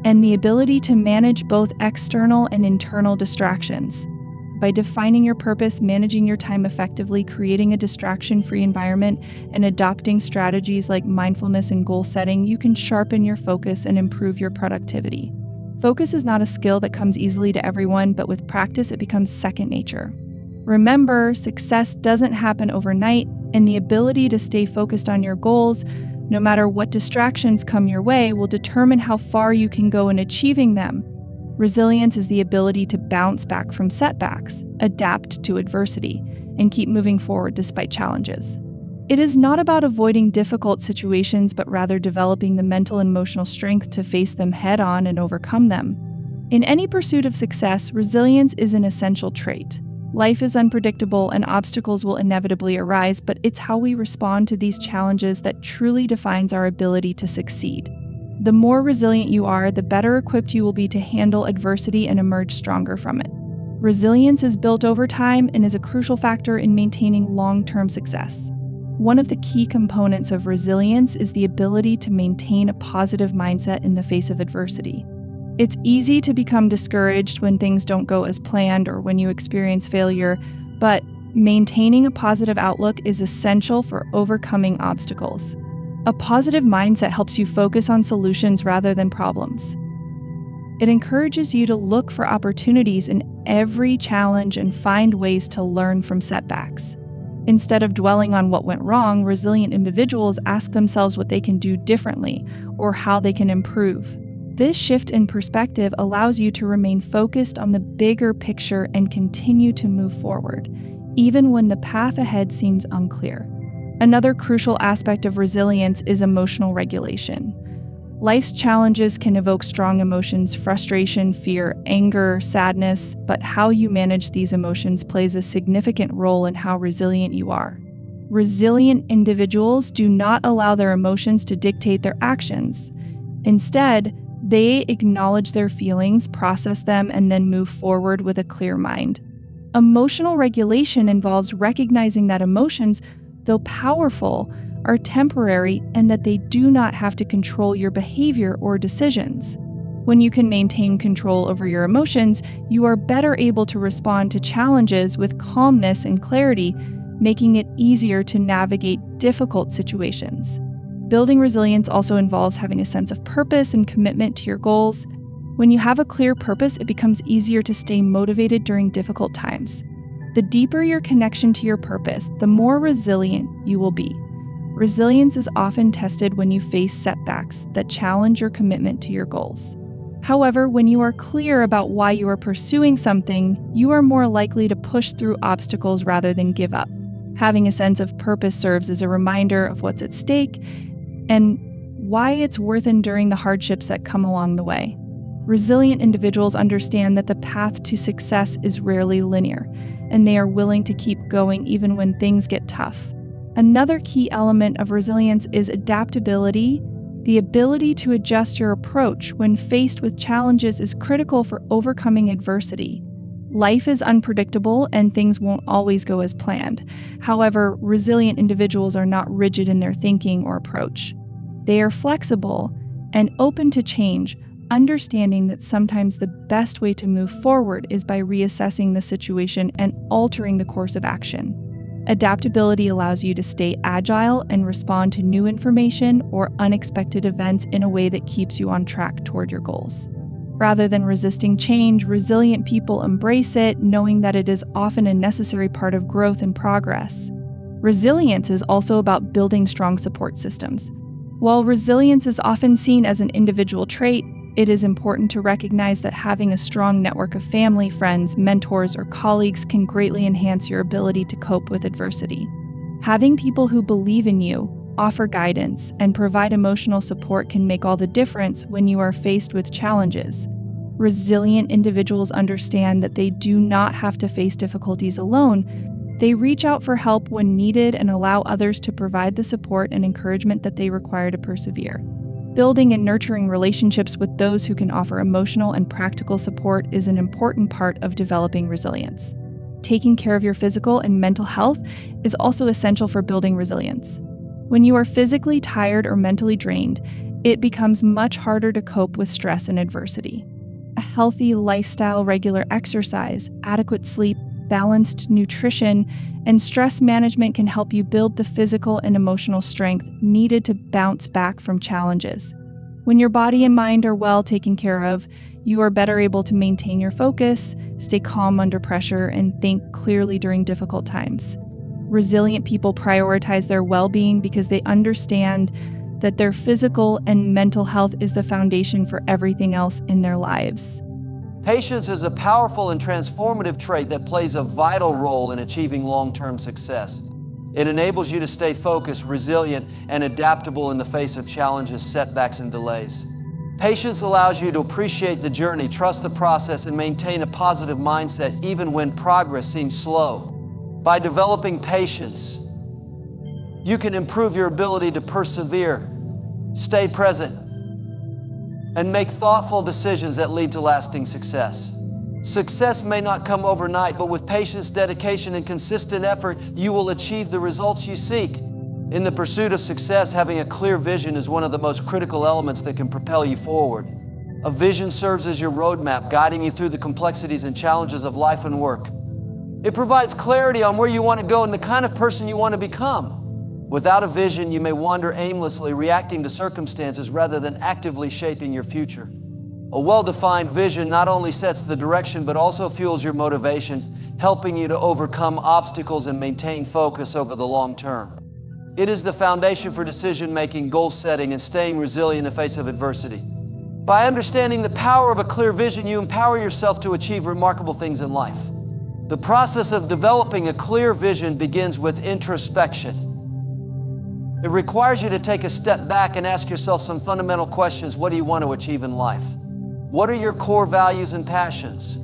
and the ability to manage both external and internal distractions. By defining your purpose, managing your time effectively, creating a distraction-free environment, and adopting strategies like mindfulness and goal setting, you can sharpen your focus and improve your productivity. Focus is not a skill that comes easily to everyone, but with practice, it becomes second nature. Remember, success doesn't happen overnight, and the ability to stay focused on your goals, no matter what distractions come your way, will determine how far you can go in achieving them. Resilience is the ability to bounce back from setbacks, adapt to adversity, and keep moving forward despite challenges. It is not about avoiding difficult situations, but rather developing the mental and emotional strength to face them head on and overcome them. In any pursuit of success, resilience is an essential trait. Life is unpredictable and obstacles will inevitably arise, but it's how we respond to these challenges that truly defines our ability to succeed. The more resilient you are, the better equipped you will be to handle adversity and emerge stronger from it. Resilience is built over time and is a crucial factor in maintaining long-term success. One of the key components of resilience is the ability to maintain a positive mindset in the face of adversity. It's easy to become discouraged when things don't go as planned or when you experience failure, but maintaining a positive outlook is essential for overcoming obstacles. A positive mindset helps you focus on solutions rather than problems. It encourages you to look for opportunities in every challenge and find ways to learn from setbacks. Instead of dwelling on what went wrong, resilient individuals ask themselves what they can do differently or how they can improve. This shift in perspective allows you to remain focused on the bigger picture and continue to move forward, even when the path ahead seems unclear. Another crucial aspect of resilience is emotional regulation. Life's challenges can evoke strong emotions, frustration, fear, anger, sadness, but how you manage these emotions plays a significant role in how resilient you are. Resilient individuals do not allow their emotions to dictate their actions. Instead, they acknowledge their feelings, process them, and then move forward with a clear mind. Emotional regulation involves recognizing that emotions, though powerful, are temporary and that they do not have to control your behavior or decisions. When you can maintain control over your emotions, you are better able to respond to challenges with calmness and clarity, making it easier to navigate difficult situations. Building resilience also involves having a sense of purpose and commitment to your goals. When you have a clear purpose, it becomes easier to stay motivated during difficult times. The deeper your connection to your purpose, the more resilient you will be. Resilience is often tested when you face setbacks that challenge your commitment to your goals. However, when you are clear about why you are pursuing something, you are more likely to push through obstacles rather than give up. Having a sense of purpose serves as a reminder of what's at stake and why it's worth enduring the hardships that come along the way. Resilient individuals understand that the path to success is rarely linear, and they are willing to keep going even when things get tough. Another key element of resilience is adaptability. The ability to adjust your approach when faced with challenges is critical for overcoming adversity. Life is unpredictable and things won't always go as planned. However, resilient individuals are not rigid in their thinking or approach. They are flexible and open to change, understanding that sometimes the best way to move forward is by reassessing the situation and altering the course of action. Adaptability allows you to stay agile and respond to new information or unexpected events in a way that keeps you on track toward your goals. Rather than resisting change, resilient people embrace it, knowing that it is often a necessary part of growth and progress. Resilience is also about building strong support systems. While resilience is often seen as an individual trait, it is important to recognize that having a strong network of family, friends, mentors, or colleagues can greatly enhance your ability to cope with adversity. Having people who believe in you, offer guidance, and provide emotional support can make all the difference when you are faced with challenges. Resilient individuals understand that they do not have to face difficulties alone. They reach out for help when needed and allow others to provide the support and encouragement that they require to persevere. Building and nurturing relationships with those who can offer emotional and practical support is an important part of developing resilience. Taking care of your physical and mental health is also essential for building resilience. When you are physically tired or mentally drained, it becomes much harder to cope with stress and adversity. A healthy lifestyle, regular exercise, adequate sleep, balanced nutrition, and stress management can help you build the physical and emotional strength needed to bounce back from challenges. When your body and mind are well taken care of, you are better able to maintain your focus, stay calm under pressure, and think clearly during difficult times. Resilient people prioritize their well-being because they understand that their physical and mental health is the foundation for everything else in their lives. Patience is a powerful and transformative trait that plays a vital role in achieving long-term success. It enables you to stay focused, resilient, and adaptable in the face of challenges, setbacks, and delays. Patience allows you to appreciate the journey, trust the process, and maintain a positive mindset even when progress seems slow. By developing patience, you can improve your ability to persevere, stay present, and make thoughtful decisions that lead to lasting success. Success may not come overnight, but with patience, dedication, and consistent effort, you will achieve the results you seek. In the pursuit of success, having a clear vision is one of the most critical elements that can propel you forward. A vision serves as your roadmap, guiding you through the complexities and challenges of life and work. It provides clarity on where you want to go and the kind of person you want to become. Without a vision, you may wander aimlessly, reacting to circumstances rather than actively shaping your future. A well-defined vision not only sets the direction, but also fuels your motivation, helping you to overcome obstacles and maintain focus over the long term. It is the foundation for decision-making, goal setting, and staying resilient in the face of adversity. By understanding the power of a clear vision, you empower yourself to achieve remarkable things in life. The process of developing a clear vision begins with introspection. It requires you to take a step back and ask yourself some fundamental questions. What do you want to achieve in life? What are your core values and passions?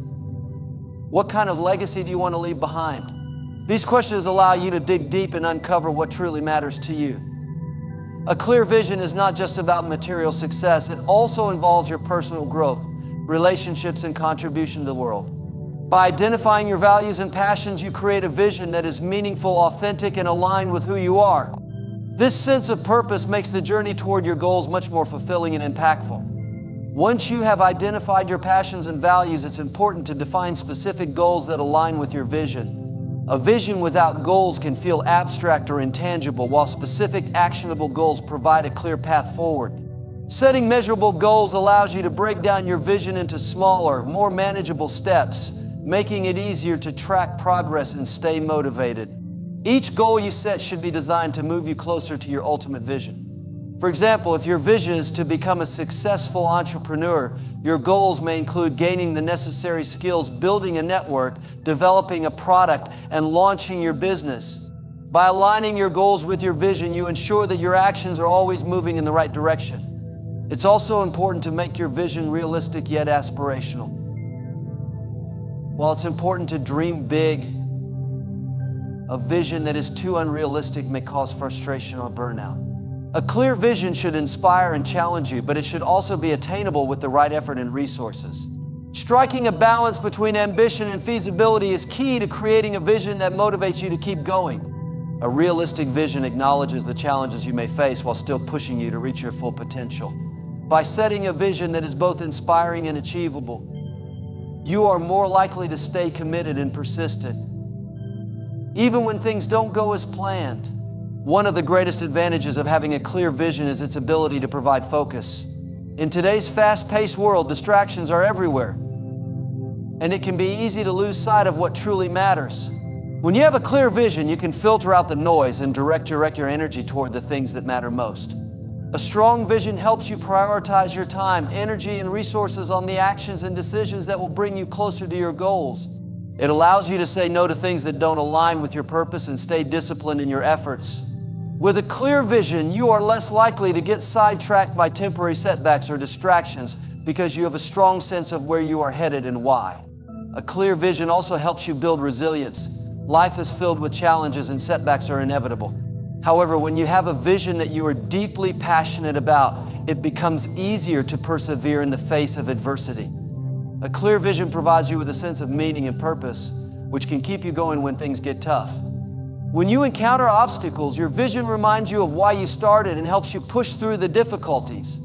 What kind of legacy do you want to leave behind? These questions allow you to dig deep and uncover what truly matters to you. A clear vision is not just about material success. It also involves your personal growth, relationships, and contribution to the world. By identifying your values and passions, you create a vision that is meaningful, authentic, and aligned with who you are. This sense of purpose makes the journey toward your goals much more fulfilling and impactful. Once you have identified your passions and values, it's important to define specific goals that align with your vision. A vision without goals can feel abstract or intangible, while specific, actionable goals provide a clear path forward. Setting measurable goals allows you to break down your vision into smaller, more manageable steps, making it easier to track progress and stay motivated. Each goal you set should be designed to move you closer to your ultimate vision. For example, if your vision is to become a successful entrepreneur, your goals may include gaining the necessary skills, building a network, developing a product, and launching your business. By aligning your goals with your vision, you ensure that your actions are always moving in the right direction. It's also important to make your vision realistic yet aspirational. While it's important to dream big, a vision that is too unrealistic may cause frustration or burnout. A clear vision should inspire and challenge you, but it should also be attainable with the right effort and resources. Striking a balance between ambition and feasibility is key to creating a vision that motivates you to keep going. A realistic vision acknowledges the challenges you may face while still pushing you to reach your full potential. By setting a vision that is both inspiring and achievable, you are more likely to stay committed and persistent, even when things don't go as planned. One of the greatest advantages of having a clear vision is its ability to provide focus. In today's fast-paced world, distractions are everywhere, and it can be easy to lose sight of what truly matters. When you have a clear vision, you can filter out the noise and direct your energy toward the things that matter most. A strong vision helps you prioritize your time, energy, and resources on the actions and decisions that will bring you closer to your goals. It allows you to say no to things that don't align with your purpose and stay disciplined in your efforts. With a clear vision, you are less likely to get sidetracked by temporary setbacks or distractions because you have a strong sense of where you are headed and why. A clear vision also helps you build resilience. Life is filled with challenges and setbacks are inevitable. However, when you have a vision that you are deeply passionate about, it becomes easier to persevere in the face of adversity. A clear vision provides you with a sense of meaning and purpose, which can keep you going when things get tough. When you encounter obstacles, your vision reminds you of why you started and helps you push through the difficulties.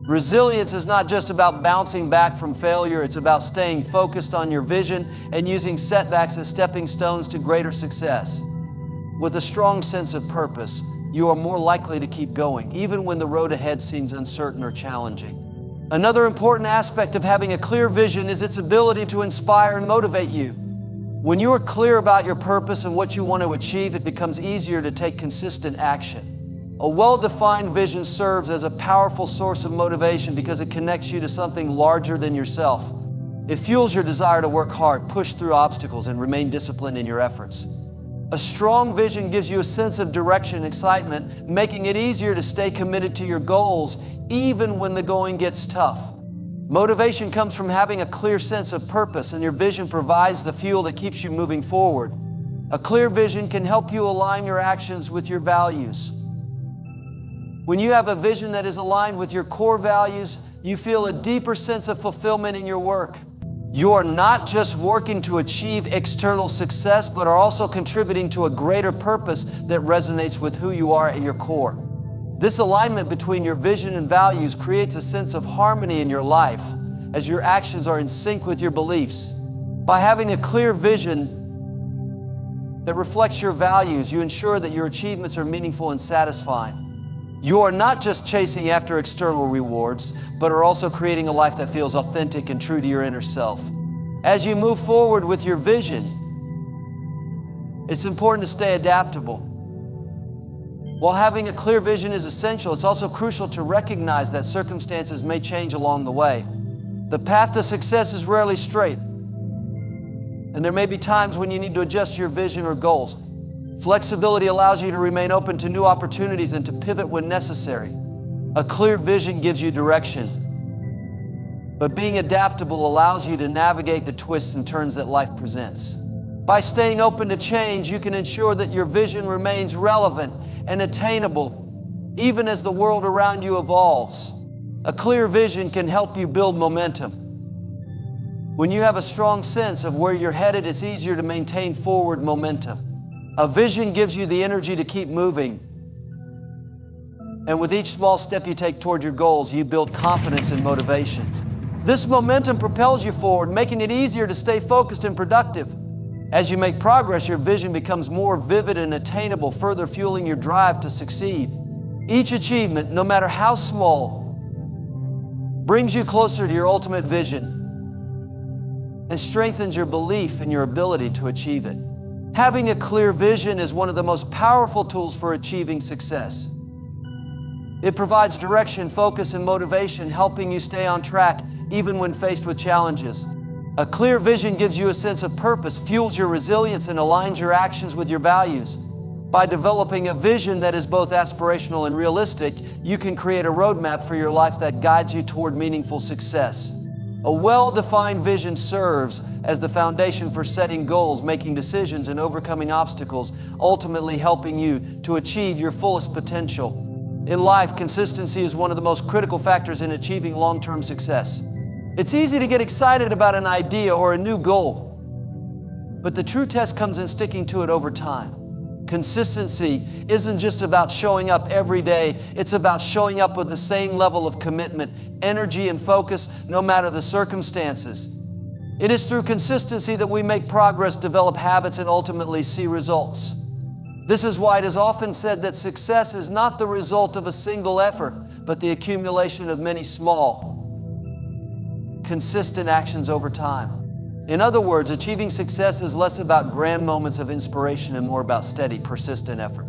Resilience is not just about bouncing back from failure, it's about staying focused on your vision and using setbacks as stepping stones to greater success. With a strong sense of purpose, you are more likely to keep going, even when the road ahead seems uncertain or challenging. Another important aspect of having a clear vision is its ability to inspire and motivate you. When you are clear about your purpose and what you want to achieve, it becomes easier to take consistent action. A well-defined vision serves as a powerful source of motivation because it connects you to something larger than yourself. It fuels your desire to work hard, push through obstacles, and remain disciplined in your efforts. A strong vision gives you a sense of direction and excitement, making it easier to stay committed to your goals even when the going gets tough. Motivation comes from having a clear sense of purpose, and your vision provides the fuel that keeps you moving forward. A clear vision can help you align your actions with your values. When you have a vision that is aligned with your core values, you feel a deeper sense of fulfillment in your work. You are not just working to achieve external success, but are also contributing to a greater purpose that resonates with who you are at your core. This alignment between your vision and values creates a sense of harmony in your life as your actions are in sync with your beliefs. By having a clear vision that reflects your values, you ensure that your achievements are meaningful and satisfying. You are not just chasing after external rewards, but are also creating a life that feels authentic and true to your inner self. As you move forward with your vision, it's important to stay adaptable. While having a clear vision is essential, it's also crucial to recognize that circumstances may change along the way. The path to success is rarely straight, and there may be times when you need to adjust your vision or goals. Flexibility allows you to remain open to new opportunities and to pivot when necessary. A clear vision gives you direction, but being adaptable allows you to navigate the twists and turns that life presents. By staying open to change, you can ensure that your vision remains relevant and attainable, even as the world around you evolves. A clear vision can help you build momentum. When you have a strong sense of where you're headed, it's easier to maintain forward momentum. A vision gives you the energy to keep moving. And with each small step you take toward your goals, you build confidence and motivation. This momentum propels you forward, making it easier to stay focused and productive. As you make progress, your vision becomes more vivid and attainable, further fueling your drive to succeed. Each achievement, no matter how small, brings you closer to your ultimate vision and strengthens your belief in your ability to achieve it. Having a clear vision is one of the most powerful tools for achieving success. It provides direction, focus, and motivation, helping you stay on track even when faced with challenges. A clear vision gives you a sense of purpose, fuels your resilience, and aligns your actions with your values. By developing a vision that is both aspirational and realistic, you can create a roadmap for your life that guides you toward meaningful success. A well-defined vision serves as the foundation for setting goals, making decisions, and overcoming obstacles, ultimately helping you to achieve your fullest potential. In life, consistency is one of the most critical factors in achieving long-term success. It's easy to get excited about an idea or a new goal, but the true test comes in sticking to it over time. Consistency isn't just about showing up every day, it's about showing up with the same level of commitment, energy, and focus, no matter the circumstances. It is through consistency that we make progress, develop habits, and ultimately see results. This is why it is often said that success is not the result of a single effort, but the accumulation of many small, consistent actions over time. In other words, achieving success is less about grand moments of inspiration and more about steady, persistent effort.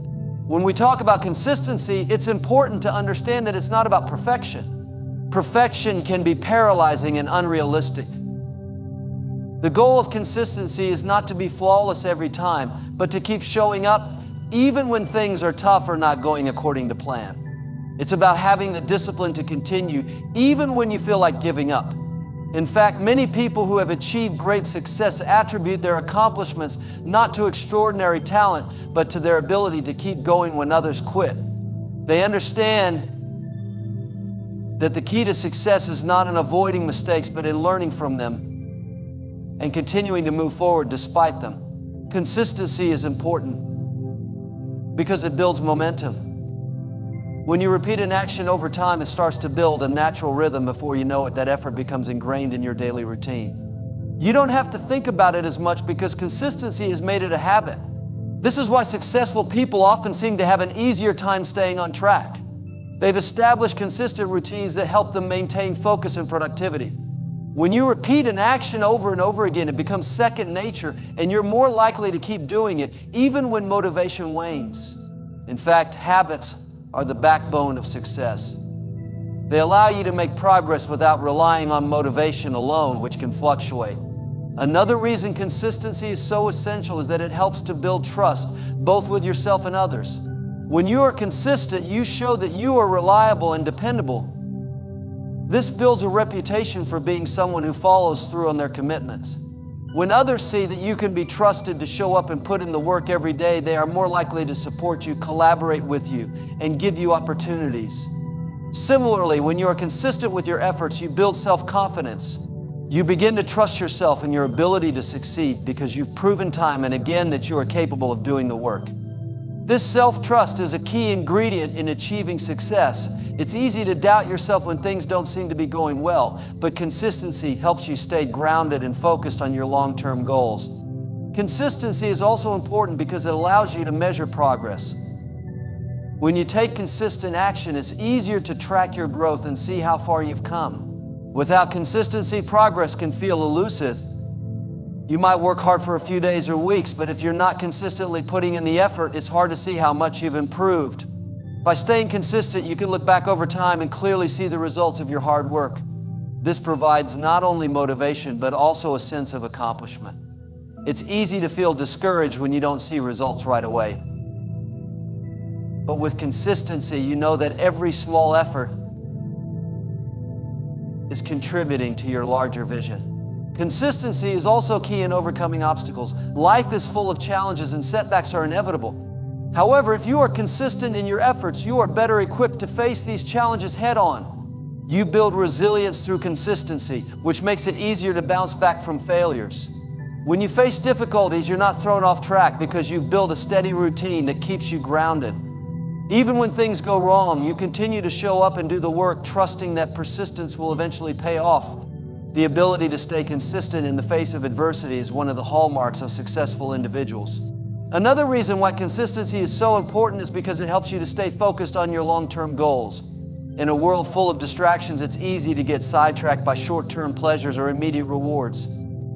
When we talk about consistency, it's important to understand that it's not about perfection. Perfection can be paralyzing and unrealistic. The goal of consistency is not to be flawless every time, but to keep showing up even when things are tough or not going according to plan. It's about having the discipline to continue even when you feel like giving up. In fact, many people who have achieved great success attribute their accomplishments not to extraordinary talent, but to their ability to keep going when others quit. They understand that the key to success is not in avoiding mistakes, but in learning from them and continuing to move forward despite them. Consistency is important because it builds momentum. When you repeat an action over time, it starts to build a natural rhythm. Before you know it, that effort becomes ingrained in your daily routine. You don't have to think about it as much because consistency has made it a habit. This is why successful people often seem to have an easier time staying on track. They've established consistent routines that help them maintain focus and productivity. When you repeat an action over and over again, it becomes second nature, and you're more likely to keep doing it even when motivation wanes. In fact, habits are the backbone of success. They allow you to make progress without relying on motivation alone, which can fluctuate. Another reason consistency is so essential is that it helps to build trust, both with yourself and others. When you are consistent, you show that you are reliable and dependable. This builds a reputation for being someone who follows through on their commitments. When others see that you can be trusted to show up and put in the work every day, they are more likely to support you, collaborate with you, and give you opportunities. Similarly, when you are consistent with your efforts, you build self-confidence. You begin to trust yourself and your ability to succeed because you've proven time and again that you are capable of doing the work. This self-trust is a key ingredient in achieving success. It's easy to doubt yourself when things don't seem to be going well, but consistency helps you stay grounded and focused on your long-term goals. Consistency is also important because it allows you to measure progress. When you take consistent action, it's easier to track your growth and see how far you've come. Without consistency, progress can feel elusive. You might work hard for a few days or weeks, but if you're not consistently putting in the effort, it's hard to see how much you've improved. By staying consistent, you can look back over time and clearly see the results of your hard work. This provides not only motivation, but also a sense of accomplishment. It's easy to feel discouraged when you don't see results right away. But with consistency, you know that every small effort is contributing to your larger vision. Consistency is also key in overcoming obstacles. Life is full of challenges and setbacks are inevitable. However, if you are consistent in your efforts, you are better equipped to face these challenges head on. You build resilience through consistency, which makes it easier to bounce back from failures. When you face difficulties, you're not thrown off track because you've built a steady routine that keeps you grounded. Even when things go wrong, you continue to show up and do the work, trusting that persistence will eventually pay off. The ability to stay consistent in the face of adversity is one of the hallmarks of successful individuals. Another reason why consistency is so important is because it helps you to stay focused on your long-term goals. In a world full of distractions, it's easy to get sidetracked by short-term pleasures or immediate rewards.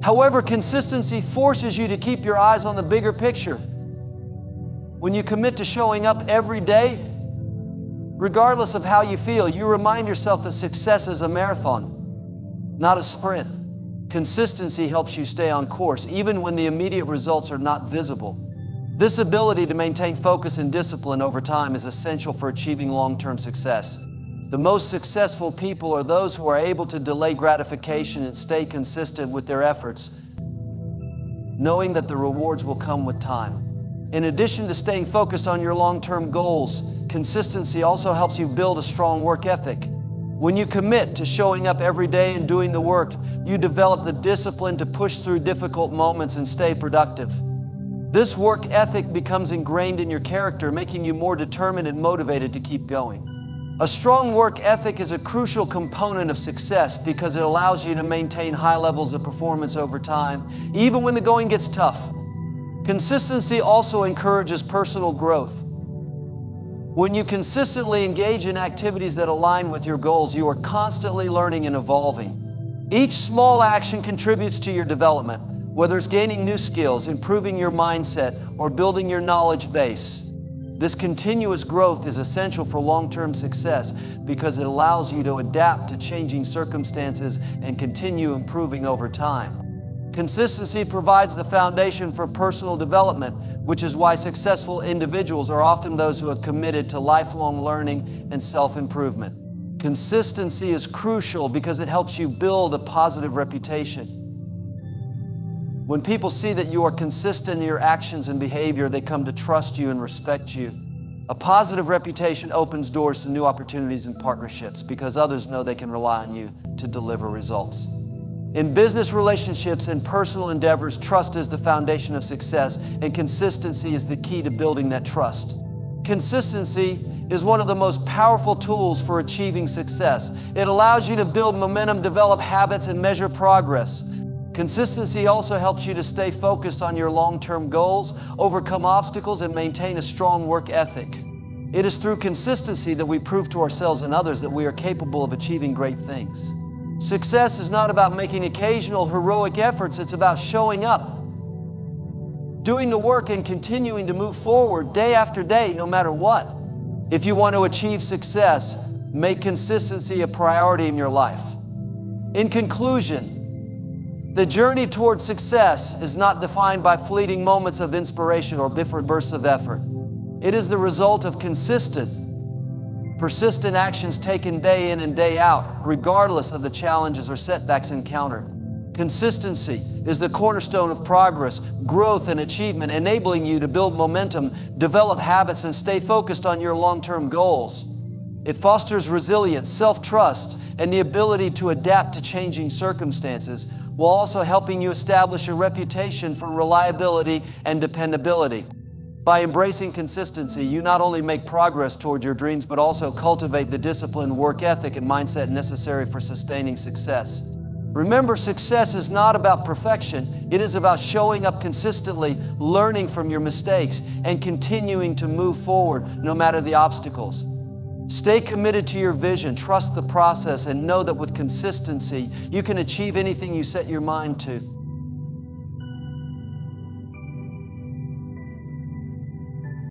However, consistency forces you to keep your eyes on the bigger picture. When you commit to showing up every day, regardless of how you feel, you remind yourself that success is a marathon, not a sprint. Consistency helps you stay on course, even when the immediate results are not visible. This ability to maintain focus and discipline over time is essential for achieving long-term success. The most successful people are those who are able to delay gratification and stay consistent with their efforts, knowing that the rewards will come with time. In addition to staying focused on your long-term goals, consistency also helps you build a strong work ethic. When you commit to showing up every day and doing the work, you develop the discipline to push through difficult moments and stay productive. This work ethic becomes ingrained in your character, making you more determined and motivated to keep going. A strong work ethic is a crucial component of success because it allows you to maintain high levels of performance over time, even when the going gets tough. Consistency also encourages personal growth. When you consistently engage in activities that align with your goals, you are constantly learning and evolving. Each small action contributes to your development, whether it's gaining new skills, improving your mindset, or building your knowledge base. This continuous growth is essential for long-term success because it allows you to adapt to changing circumstances and continue improving over time. Consistency provides the foundation for personal development, which is why successful individuals are often those who have committed to lifelong learning and self-improvement. Consistency is crucial because it helps you build a positive reputation. When people see that you are consistent in your actions and behavior, they come to trust you and respect you. A positive reputation opens doors to new opportunities and partnerships because others know they can rely on you to deliver results. In business relationships and personal endeavors, trust is the foundation of success, and consistency is the key to building that trust. Consistency is one of the most powerful tools for achieving success. It allows you to build momentum, develop habits, and measure progress. Consistency also helps you to stay focused on your long-term goals, overcome obstacles, and maintain a strong work ethic. It is through consistency that we prove to ourselves and others that we are capable of achieving great things. Success is not about making occasional heroic efforts, it's about showing up, doing the work, and continuing to move forward day after day, no matter what. If you want to achieve success, make consistency a priority in your life. In conclusion, The journey toward success is not defined by fleeting moments of inspiration or different bursts of effort. It is the result of consistent, persistent actions taken day in and day out, regardless of the challenges or setbacks encountered. Consistency is the cornerstone of progress, growth, and achievement, enabling you to build momentum, develop habits, and stay focused on your long-term goals. It fosters resilience, self-trust, and the ability to adapt to changing circumstances, while also helping you establish a reputation for reliability and dependability. By embracing consistency, you not only make progress toward your dreams, but also cultivate the discipline, work ethic, and mindset necessary for sustaining success. Remember, success is not about perfection. It is about showing up consistently, learning from your mistakes, and continuing to move forward no matter the obstacles. Stay committed to your vision, trust the process, and know that with consistency, you can achieve anything you set your mind to.